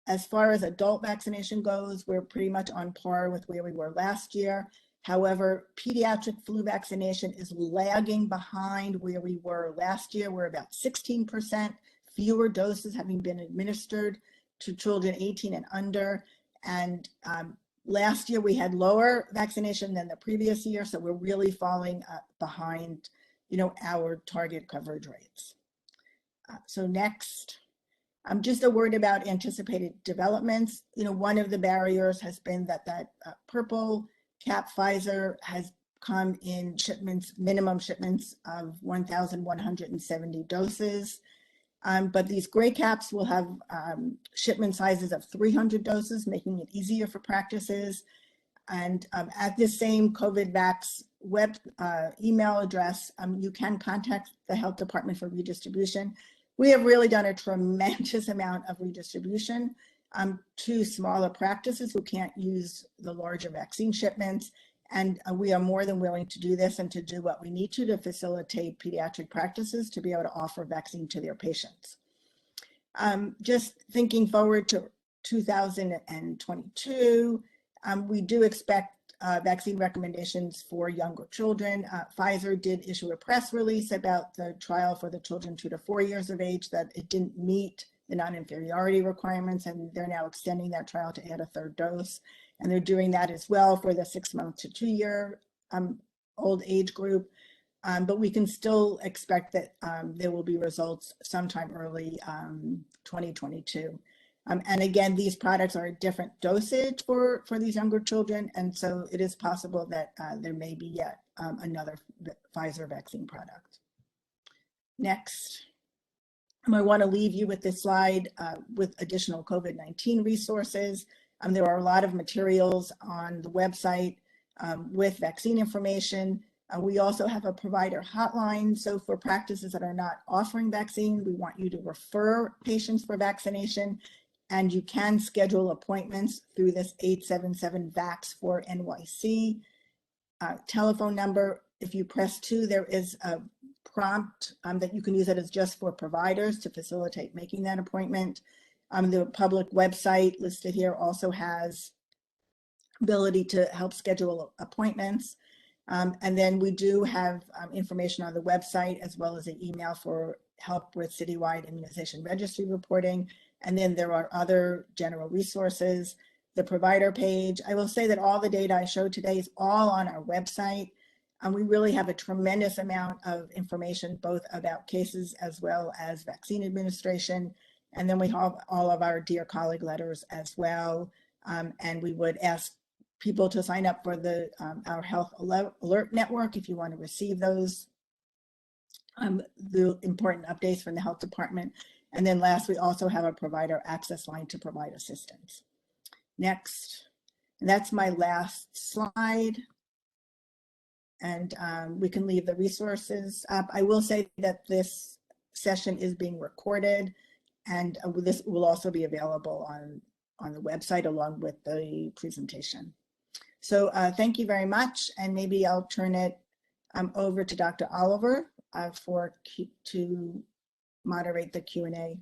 As far as adult vaccination goes, we're pretty much on par with where we were last year. However, pediatric flu vaccination is lagging behind where we were last year. We're about 16% fewer doses having been administered to children 18 and under. And last year we had lower vaccination than the previous year, so we're really falling behind, our target coverage rates. So next, just a word about anticipated developments. One of the barriers has been that purple cap Pfizer has come in shipments, minimum shipments of 1,170 doses. But these gray caps will have shipment sizes of 300 doses, making it easier for practices. And at this same COVID Vax web email address, you can contact the health department for redistribution. We have really done a tremendous amount of redistribution to smaller practices who can't use the larger vaccine shipments. And we are more than willing to do this and to do what we need to facilitate pediatric practices to be able to offer vaccine to their patients. Just thinking forward to 2022, we do expect vaccine recommendations for younger children. Pfizer did issue a press release about the trial for the children 2 to 4 years of age, that it didn't meet the non-inferiority requirements, and they're now extending that trial to add a third dose. And they're doing that as well for the 6-month to 2-year old age group. But we can still expect that there will be results sometime early 2022. And again, these products are a different dosage for these younger children. And so it is possible that there may be yet another Pfizer vaccine product. Next. I want to leave you with this slide with additional COVID-19 resources. There are a lot of materials on the website with vaccine information. We also have a provider hotline. So for practices that are not offering vaccine, we want you to refer patients for vaccination. And you can schedule appointments through this 877-VAX4NYC telephone number. If you press 2, there is a prompt that you can use that is just for providers to facilitate making that appointment. The public website listed here also has ability to help schedule appointments. And then we do have information on the website as well as an email for help with citywide immunization registry reporting. And then there are other general resources, the provider page. I will say that all the data I showed today is all on our website. We really have a tremendous amount of information, both about cases as well as vaccine administration. And then we have all of our Dear Colleague letters as well. And we would ask people to sign up for our Health Alert Network if you want to receive those, the important updates from the health department. And then last, we also have a provider access line to provide assistance. Next, and that's my last slide. And we can leave the resources up. I will say that this session is being recorded, and this will also be available on the website along with the presentation. So thank you very much, and maybe I'll turn it over to Dr. Oliver to moderate the Q&A.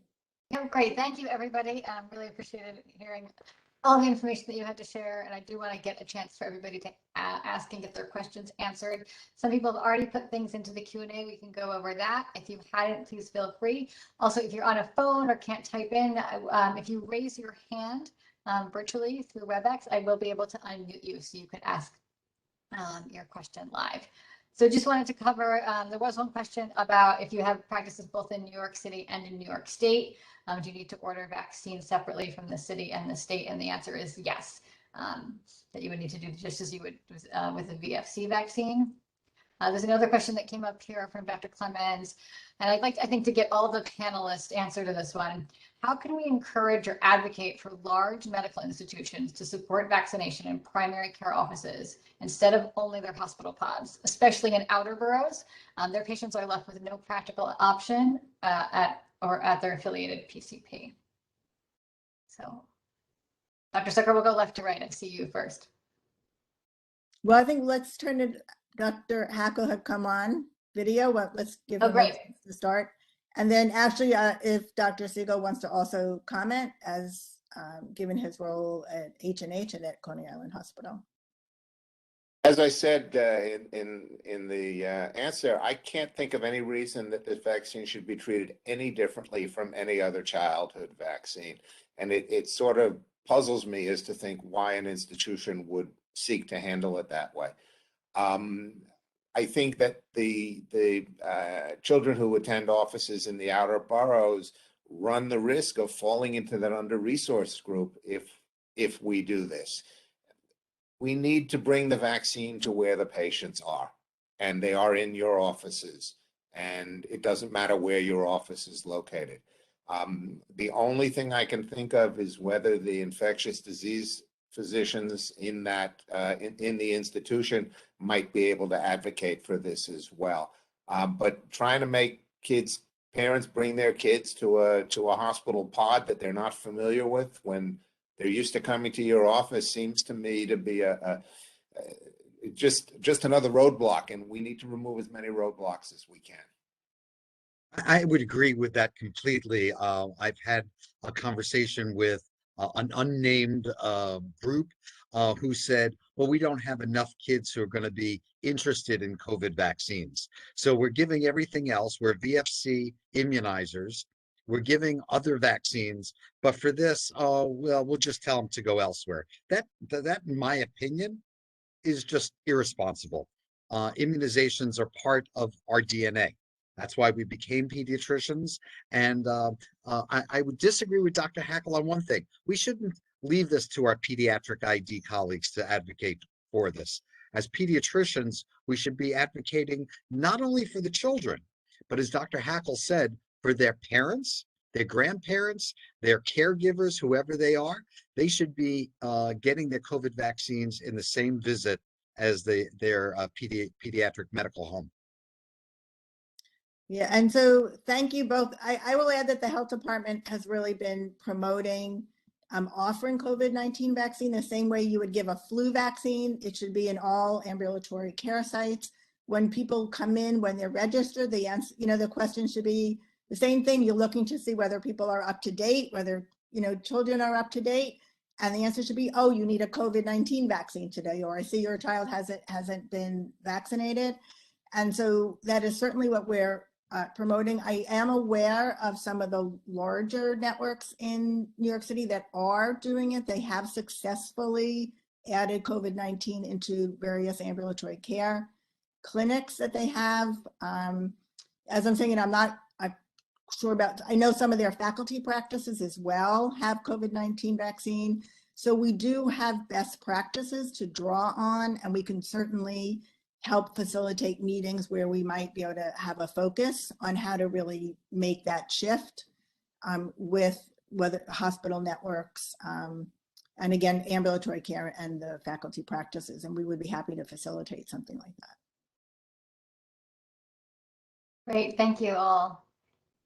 Yeah, great. Thank you, everybody. Really appreciated hearing all the information that you had to share, and I do want to get a chance for everybody to ask and get their questions answered. Some people have already put things into the Q&A. We can go over that. If you hadn't, please feel free. Also, if you're on a phone or can't type in, if you raise your hand virtually through WebEx, I will be able to unmute you so you can ask your question live. So just wanted to cover, there was one question about if you have practices both in New York City and in New York State, do you need to order vaccines separately from the city and the state? And the answer is yes, that you would need to do just as you would with a VFC vaccine. There's another question that came up here from Dr. Clemens, and I'd like, I think, to get all the panelists answer to this one. how can we encourage or advocate for large medical institutions to support vaccination in primary care offices instead of only their hospital pods, especially in outer boroughs? Their patients are left with no practical option at their affiliated PCP. So, Dr. Zucker, we'll go left to right. I see you first. Well, I think let's turn it, Dr. Hackl had come on video. Well, let's give him a Great. chance to start. And then actually, if Dr. Siegel wants to also comment as given his role at H&H and at Coney Island Hospital. As I said in the answer, I can't think of any reason that this vaccine should be treated any differently from any other childhood vaccine. And it sort of puzzles me as to think why an institution would seek to handle it that way. I think that the children who attend offices in the outer boroughs run the risk of falling into that under-resourced group if we do this. We need to bring the vaccine to where the patients are, and they are in your offices, and it doesn't matter where your office is located. The only thing I can think of is whether the infectious disease physicians in that in the institution might be able to advocate for this as well. But trying to make parents bring their kids to a hospital pod that they're not familiar with when they're used to coming to your office seems to me to be just another roadblock, and we need to remove as many roadblocks as we can. I would agree with that completely. I've had a conversation with an unnamed group who said, well, we don't have enough kids who are going to be interested in COVID vaccines. So we're giving everything else. We're VFC immunizers. We're giving other vaccines. But for this, well, we'll just tell them to go elsewhere. That, in my opinion, is just irresponsible. Immunizations are part of our DNA. That's why we became pediatricians. And I would disagree with Dr. Hackl on one thing. We shouldn't leave this to our pediatric ID colleagues to advocate for this. As pediatricians, we should be advocating not only for the children, but as Dr. Hackl said, for their parents, their grandparents, their caregivers, whoever they are. They should be getting their COVID vaccines in the same visit as their pediatric medical home. Yeah, and so thank you both. I will add that the health department has really been promoting offering COVID-19 vaccine the same way you would give a flu vaccine. It should be in all ambulatory care sites. When people come in, when they're registered, the answer, the question should be the same thing. You're looking to see whether people are up to date, whether children are up to date, and the answer should be, oh, you need a COVID-19 vaccine today, or I see your child hasn't been vaccinated. And so that is certainly what we're promoting. I am aware of some of the larger networks in New York City that are doing it. They have successfully added COVID-19 into various ambulatory care clinics that they have. As I'm saying, I'm sure about, I know some of their faculty practices as well have COVID-19 vaccine. So we do have best practices to draw on, and we can certainly help facilitate meetings where we might be able to have a focus on how to really make that shift with whether hospital networks and again, ambulatory care and the faculty practices. And we would be happy to facilitate something like that. Great, thank you all.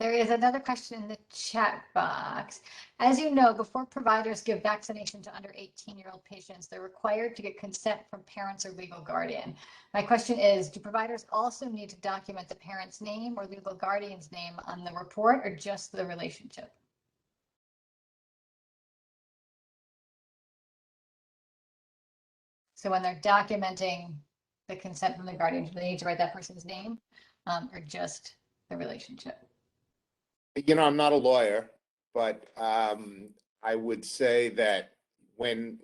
There is another question in the chat box. As you know, before providers give vaccination to under 18-year-old patients, they're required to get consent from parents or legal guardian. My question is, do providers also need to document the parent's name or legal guardian's name on the report, or just the relationship? So when they're documenting the consent from the guardian, do they need to write that person's name or just the relationship? I'm not a lawyer, but I would say that this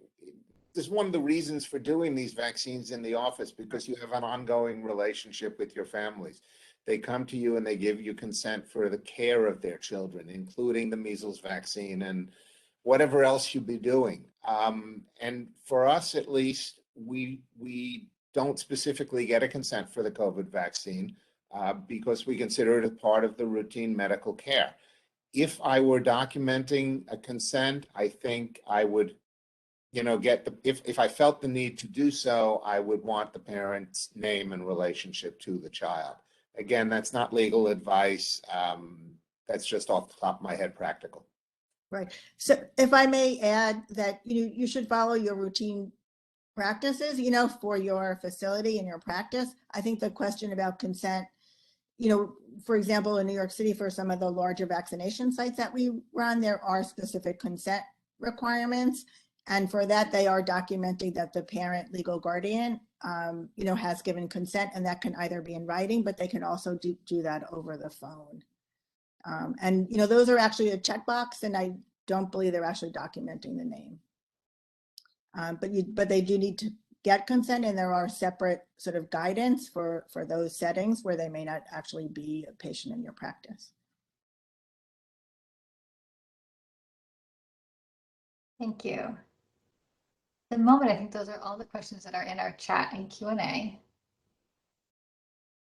is one of the reasons for doing these vaccines in the office, because you have an ongoing relationship with your families. They come to you and they give you consent for the care of their children, including the measles vaccine and whatever else you'd be doing. And for us, at least, we don't specifically get a consent for the COVID vaccine because we consider it a part of the routine medical care. If I were documenting a consent, I think I would, if I felt the need to do so, I would want the parent's name and relationship to the child. Again, that's not legal advice. That's just off the top of my head practical. Right. So if I may add that, you should follow your routine practices, for your facility and your practice. I think the question about consent, for example, in New York City, for some of the larger vaccination sites that we run, there are specific consent requirements. And for that, they are documenting that the parent legal guardian, has given consent, and that can either be in writing, but they can also do that over the phone. And, those are actually a checkbox, and I don't believe they're actually documenting the name. But they do need to get consent, and there are separate sort of guidance for those settings where they may not actually be a patient in your practice. Thank you. At the moment, I think those are all the questions that are in our chat and Q&A.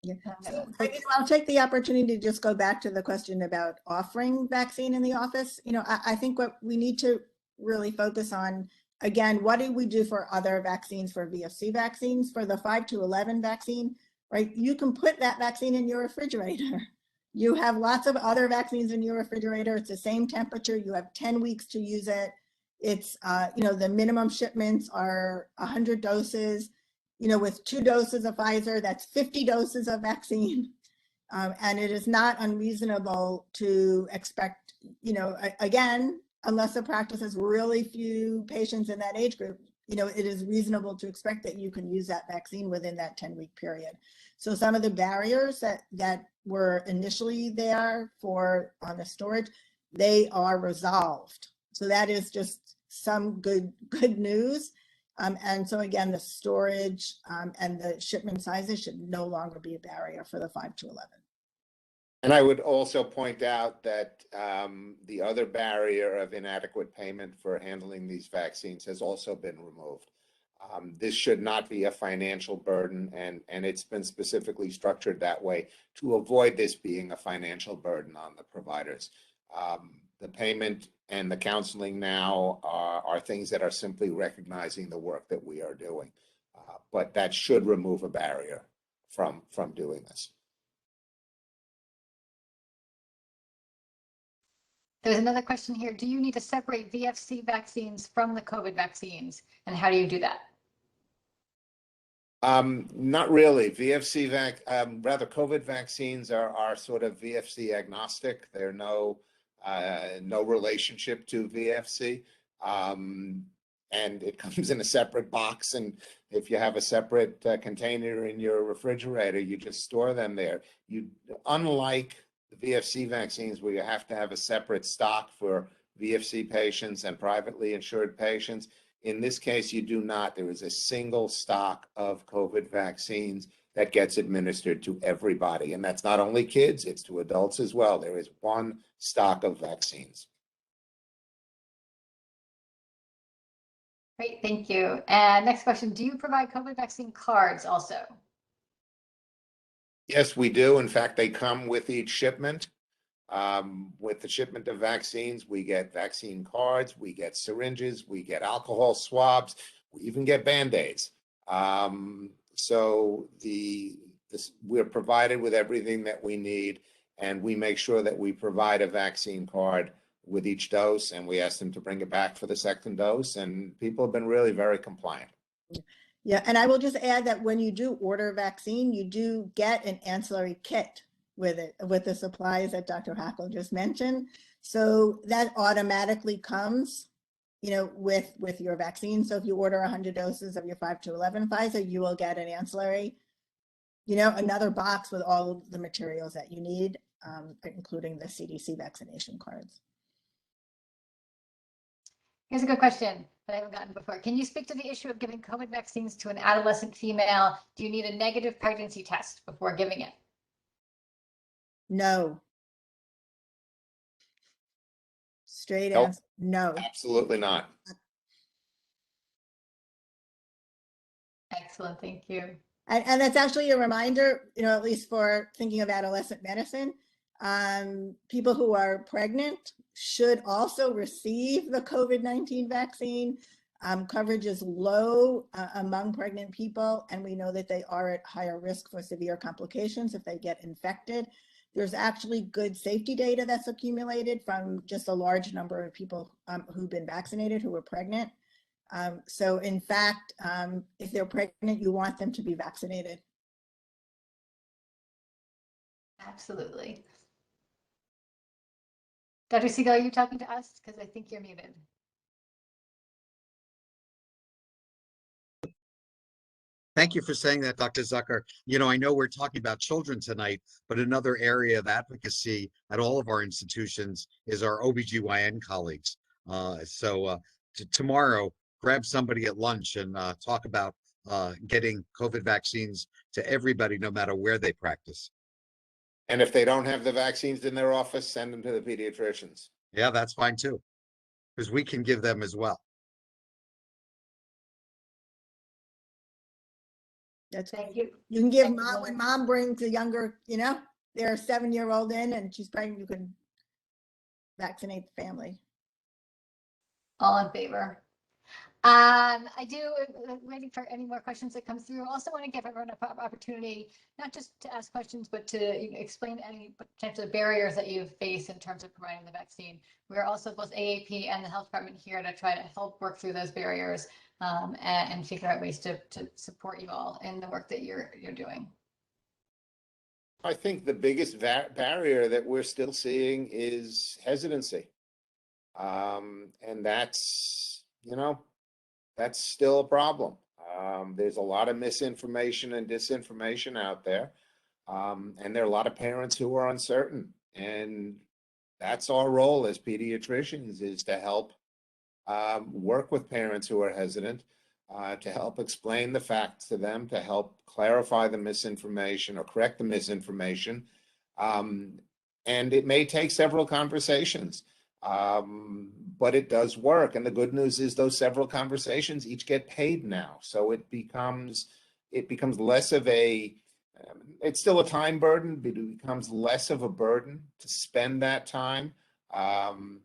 Yeah. So, I'll take the opportunity to just go back to the question about offering vaccine in the office. I think what we need to really focus on, again, what do we do for other vaccines, for VFC vaccines, for the 5 to 11 vaccine, right? You can put that vaccine in your refrigerator. You have lots of other vaccines in your refrigerator. It's the same temperature. You have 10 weeks to use it. It's, the minimum shipments are 100 doses. With 2 doses of Pfizer, that's 50 doses of vaccine. And it is not unreasonable to expect, again, unless the practice has really few patients in that age group, it is reasonable to expect that you can use that vaccine within that 10-week period. So some of the barriers that were initially there on the storage, they are resolved. So that is just some good news. And so again, the storage and the shipment sizes should no longer be a barrier for the 5 to 11. And I would also point out that the other barrier of inadequate payment for handling these vaccines has also been removed. This should not be a financial burden, and it's been specifically structured that way to avoid this being a financial burden on the providers. The payment and the counseling now are things that are simply recognizing the work that we are doing. But that should remove a barrier from doing this. There's another question here. Do you need to separate VFC vaccines from the COVID vaccines? And how do you do that? Not really. COVID vaccines are sort of VFC agnostic. They're no relationship to VFC. And it comes in a separate box. And if you have a separate container in your refrigerator, you just store them there. Unlike the VFC vaccines, where you have to have a separate stock for VFC patients and privately insured patients, in this case, you do not. There is a single stock of COVID vaccines that gets administered to everybody. And that's not only kids, it's to adults as well. There is one stock of vaccines. Great, thank you. And next question, do you provide COVID vaccine cards also? Yes, we do. In fact, they come with each shipment. With the shipment of vaccines, we get vaccine cards, we get syringes, we get alcohol swabs, we even get Band-Aids. So we're provided with everything that we need, and we make sure that we provide a vaccine card with each dose, and we ask them to bring it back for the second dose, and people have been really very compliant. Yeah, and I will just add that when you do order vaccine, you do get an ancillary kit with it, with the supplies that Dr. Hackl just mentioned. So that automatically comes, with your vaccine. So if you order 100 doses of your 5 to 11 Pfizer, you will get an ancillary, another box with all of the materials that you need, including the CDC vaccination cards. Here's a good question that I haven't gotten before. Can you speak to the issue of giving COVID vaccines to an adolescent female? Do you need a negative pregnancy test before giving it? No. Straight Nope. answer, no. Absolutely not. Excellent, thank you. And that's actually a reminder, at least for thinking of adolescent medicine. People who are pregnant should also receive the COVID-19 vaccine. Coverage is low among pregnant people, and we know that they are at higher risk for severe complications if they get infected. There's actually good safety data that's accumulated from just a large number of people who've been vaccinated who were pregnant. So in fact, if they're pregnant, you want them to be vaccinated. Absolutely. Dr. Siegel, are you talking to us? Because I think you're muted. Thank you for saying that, Dr. Zucker. You know, I know we're talking about children tonight, but another area of advocacy at all of our institutions is our OBGYN colleagues. Tomorrow, grab somebody at lunch and talk about getting COVID vaccines to everybody, no matter where they practice. And if they don't have the vaccines in their office, send them to the pediatricians. Yeah, that's fine too, because we can give them as well. That's Thank you. You can give Thank you, mom, Laura. when mom brings a younger, their 7-year-old in and she's pregnant, you can vaccinate the family. All in favor? Waiting for any more questions that come through. Also want to give everyone an opportunity, not just to ask questions, but to explain any potential barriers that you face in terms of providing the vaccine. We're also both AAP and the health department here to try to help work through those barriers and figure out ways to support you all in the work that you're doing. I think the biggest barrier that we're still seeing is hesitancy. And that's, that's still a problem. There's a lot of misinformation and disinformation out there. And there are a lot of parents who are uncertain. And that's our role as pediatricians, is to help work with parents who are hesitant, to help explain the facts to them, to help clarify the misinformation or correct the misinformation. And it may take several conversations. But it does work. And the good news is those several conversations each get paid now. So it becomes less of it's still a time burden, but it becomes less of a burden to spend that time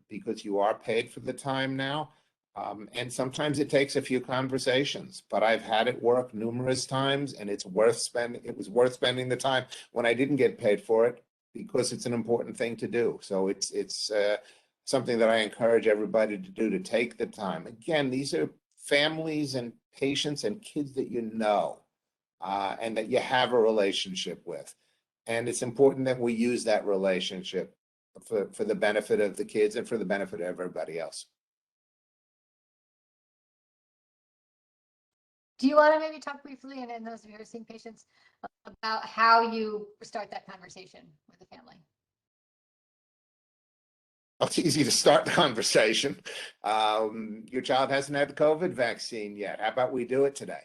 because you are paid for the time now. And sometimes it takes a few conversations, but I've had it work numerous times, and it was worth spending the time when I didn't get paid for it, because it's an important thing to do. So it's something that I encourage everybody to do, to take the time. Again, these are families and patients and kids that you know and that you have a relationship with. And it's important that we use that relationship for the benefit of the kids and for the benefit of everybody else. Do you want to maybe talk briefly, and those of you who are seeing patients, about how you start that conversation with the family? Well, it's easy to start the conversation. Your child hasn't had the COVID vaccine yet. How about we do it today?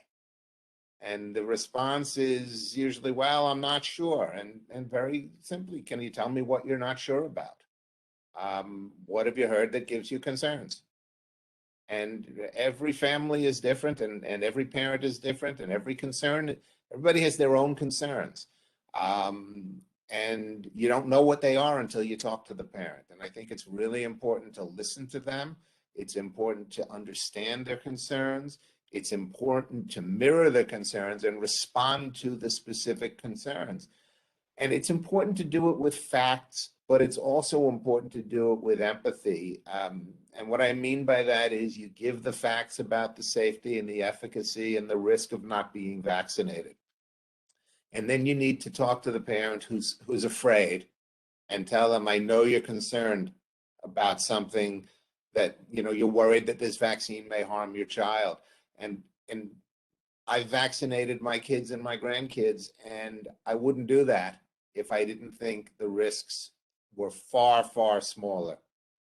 And the response is usually, well, I'm not sure. And very simply, can you tell me what you're not sure about? What have you heard that gives you concerns? And every family is different, and every parent is different, and everybody has their own concerns. And you don't know what they are until you talk to the parent. And I think it's really important to listen to them. It's important to understand their concerns. It's important to mirror their concerns and respond to the specific concerns. And it's important to do it with facts, but it's also important to do it with empathy. And what I mean by that is you give the facts about the safety and the efficacy and the risk of not being vaccinated. And then you need to talk to the parent who's afraid, and tell them, I know you're concerned about something, that you're worried that this vaccine may harm your child. And I vaccinated my kids and my grandkids, and I wouldn't do that if I didn't think the risks were far, far smaller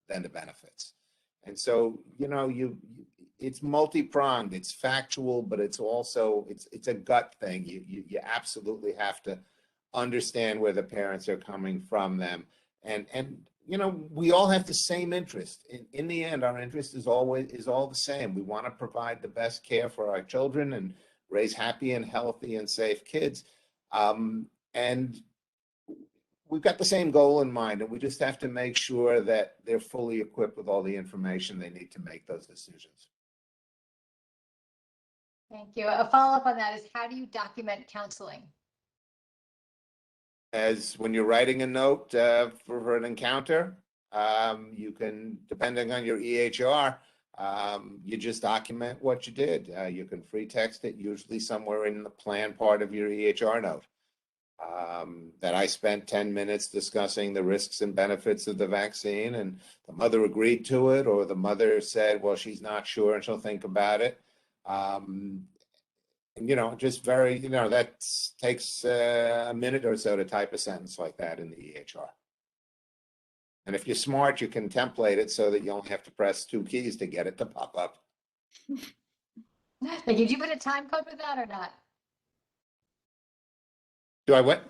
than the benefits. And so, it's multi-pronged, it's factual, but it's also, it's a gut thing. You absolutely have to understand where the parents are coming from them. And we all have the same interest. In the end, our interest is all the same. We want to provide the best care for our children and raise happy and healthy and safe kids. And we've got the same goal in mind, and we just have to make sure that they're fully equipped with all the information they need to make those decisions. Thank you. A follow-up on that is, how do you document counseling? As when you're writing a note for an encounter, you can, depending on your EHR, you just document what you did. You can free text it, usually somewhere in the plan part of your EHR note. That I spent 10 minutes discussing the risks and benefits of the vaccine, and the mother agreed to it, or the mother said, well, she's not sure and she'll think about it. And, just very, that takes a minute or so to type a sentence like that in the EHR. And if you're smart, you can template it so that you only have to press 2 keys to get it to pop up. Did you put a time code with that or not? Do I what?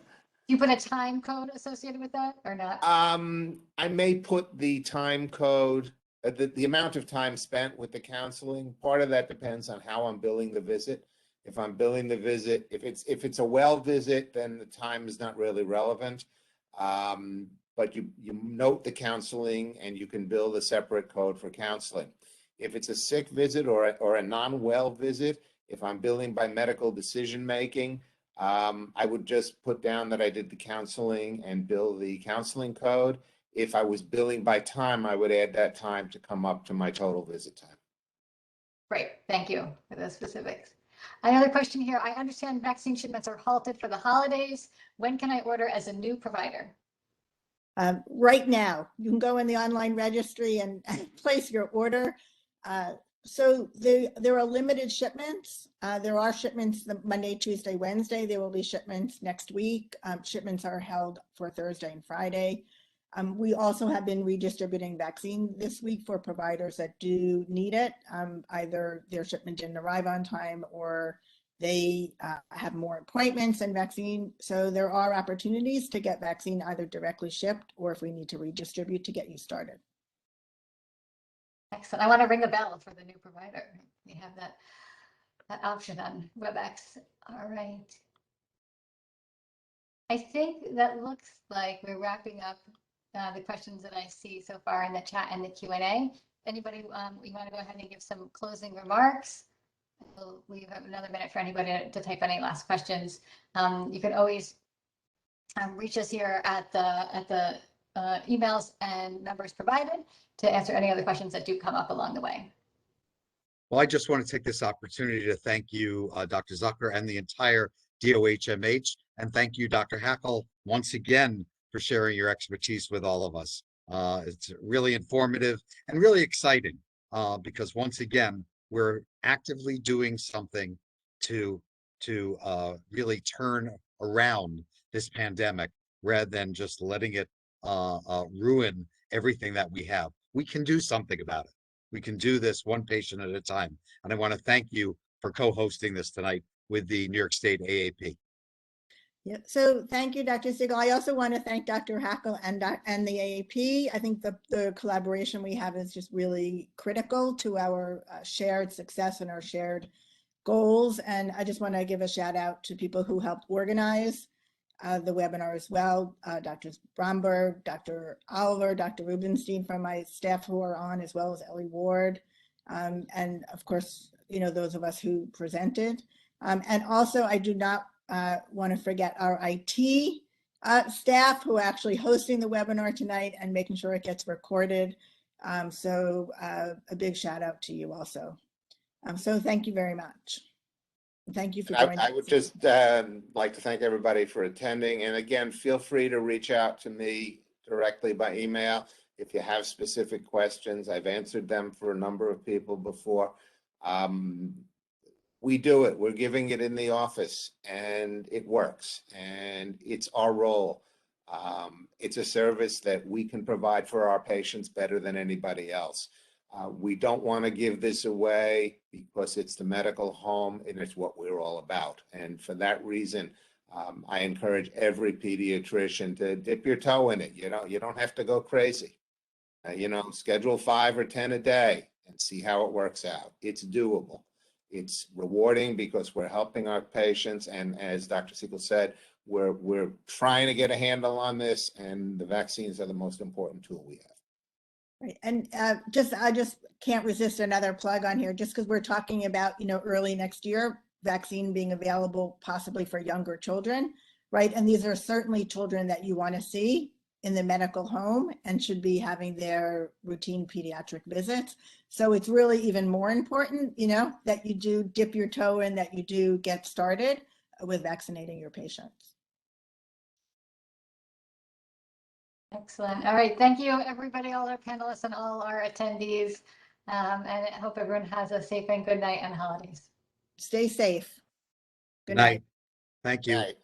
You put a time code associated with that or not? I may put the time code, the amount of time spent with the counseling. Part of that depends on how I'm billing the visit. If I'm billing the visit, if it's a well visit, then the time is not really relevant. But you note the counseling and you can bill the separate code for counseling. If it's a sick visit or a non-well visit, if I'm billing by medical decision making, I would just put down that I did the counseling and bill the counseling code. If I was billing by time, I would add that time to come up to my total visit time. Great, thank you for those specifics. Another question here. I understand vaccine shipments are halted for the holidays. When can I order as a new provider? Right now, you can go in the online registry and place your order. So there are limited shipments. There are shipments Monday, Tuesday, Wednesday. There will be shipments next week. Shipments are held for Thursday and Friday. We also have been redistributing vaccine this week for providers that do need it. Either their shipment didn't arrive on time or they have more appointments and vaccine. So there are opportunities to get vaccine either directly shipped or if we need to redistribute to get you started. Excellent. I want to ring a bell for the new provider. We have that option on WebEx. All right. I think that looks like we're wrapping up the questions that I see so far in the chat and the Q&A. Anybody, we want to go ahead and give some closing remarks. We have another minute for anybody to type any last questions. You can always reach us here at the emails and numbers provided to answer any other questions that do come up along the way. Well, I just want to take this opportunity to thank you, Dr. Zucker, and the entire DOHMH, and thank you, Dr. Hackel, once again for sharing your expertise with all of us. It's really informative and really exciting because once again, we're actively doing something to really turn around this pandemic rather than just letting it ruin everything that we have. We can do something about it. We can do this one patient at a time. And I want to thank you for co-hosting this tonight with the New York State AAP. Yeah, so thank you, Dr. Siegel. I also want to thank Dr. Hackl and the AAP. I think the collaboration we have is just really critical to our shared success and our shared goals. And I just want to give a shout out to people who helped organize the webinar as well. Dr. Bromberg, Dr. Oliver, Dr. Rubenstein from my staff who are on, as well as Ellie Ward. And of course, those of us who presented. And also I do not want to forget our IT staff who are actually hosting the webinar tonight and making sure it gets recorded. So a big shout out to you also. So thank you very much. Thank you for joining. I would just like to thank everybody for attending. And again, feel free to reach out to me directly by email if you have specific questions. I've answered them for a number of people before. We do it. We're giving it in the office and it works and it's our role. It's a service that we can provide for our patients better than anybody else. We don't want to give this away because it's the medical home and it's what we're all about. And for that reason, I encourage every pediatrician to dip your toe in it. You don't have to go crazy. Schedule 5 or 10 a day and see how it works out. It's doable. It's rewarding because we're helping our patients. And as Dr. Siegel said, We're trying to get a handle on this, and the vaccines are the most important tool we have. Right. And I just can't resist another plug on here, just because we're talking about, early next year, vaccine being available possibly for younger children, right? And these are certainly children that you want to see in the medical home and should be having their routine pediatric visits. So it's really even more important, that you do dip your toe in, that you do get started with vaccinating your patients. Excellent. All right. Thank you, everybody, all our panelists and all our attendees. And I hope everyone has a safe and good night and holidays. Stay safe. Good night. Thank you. Right.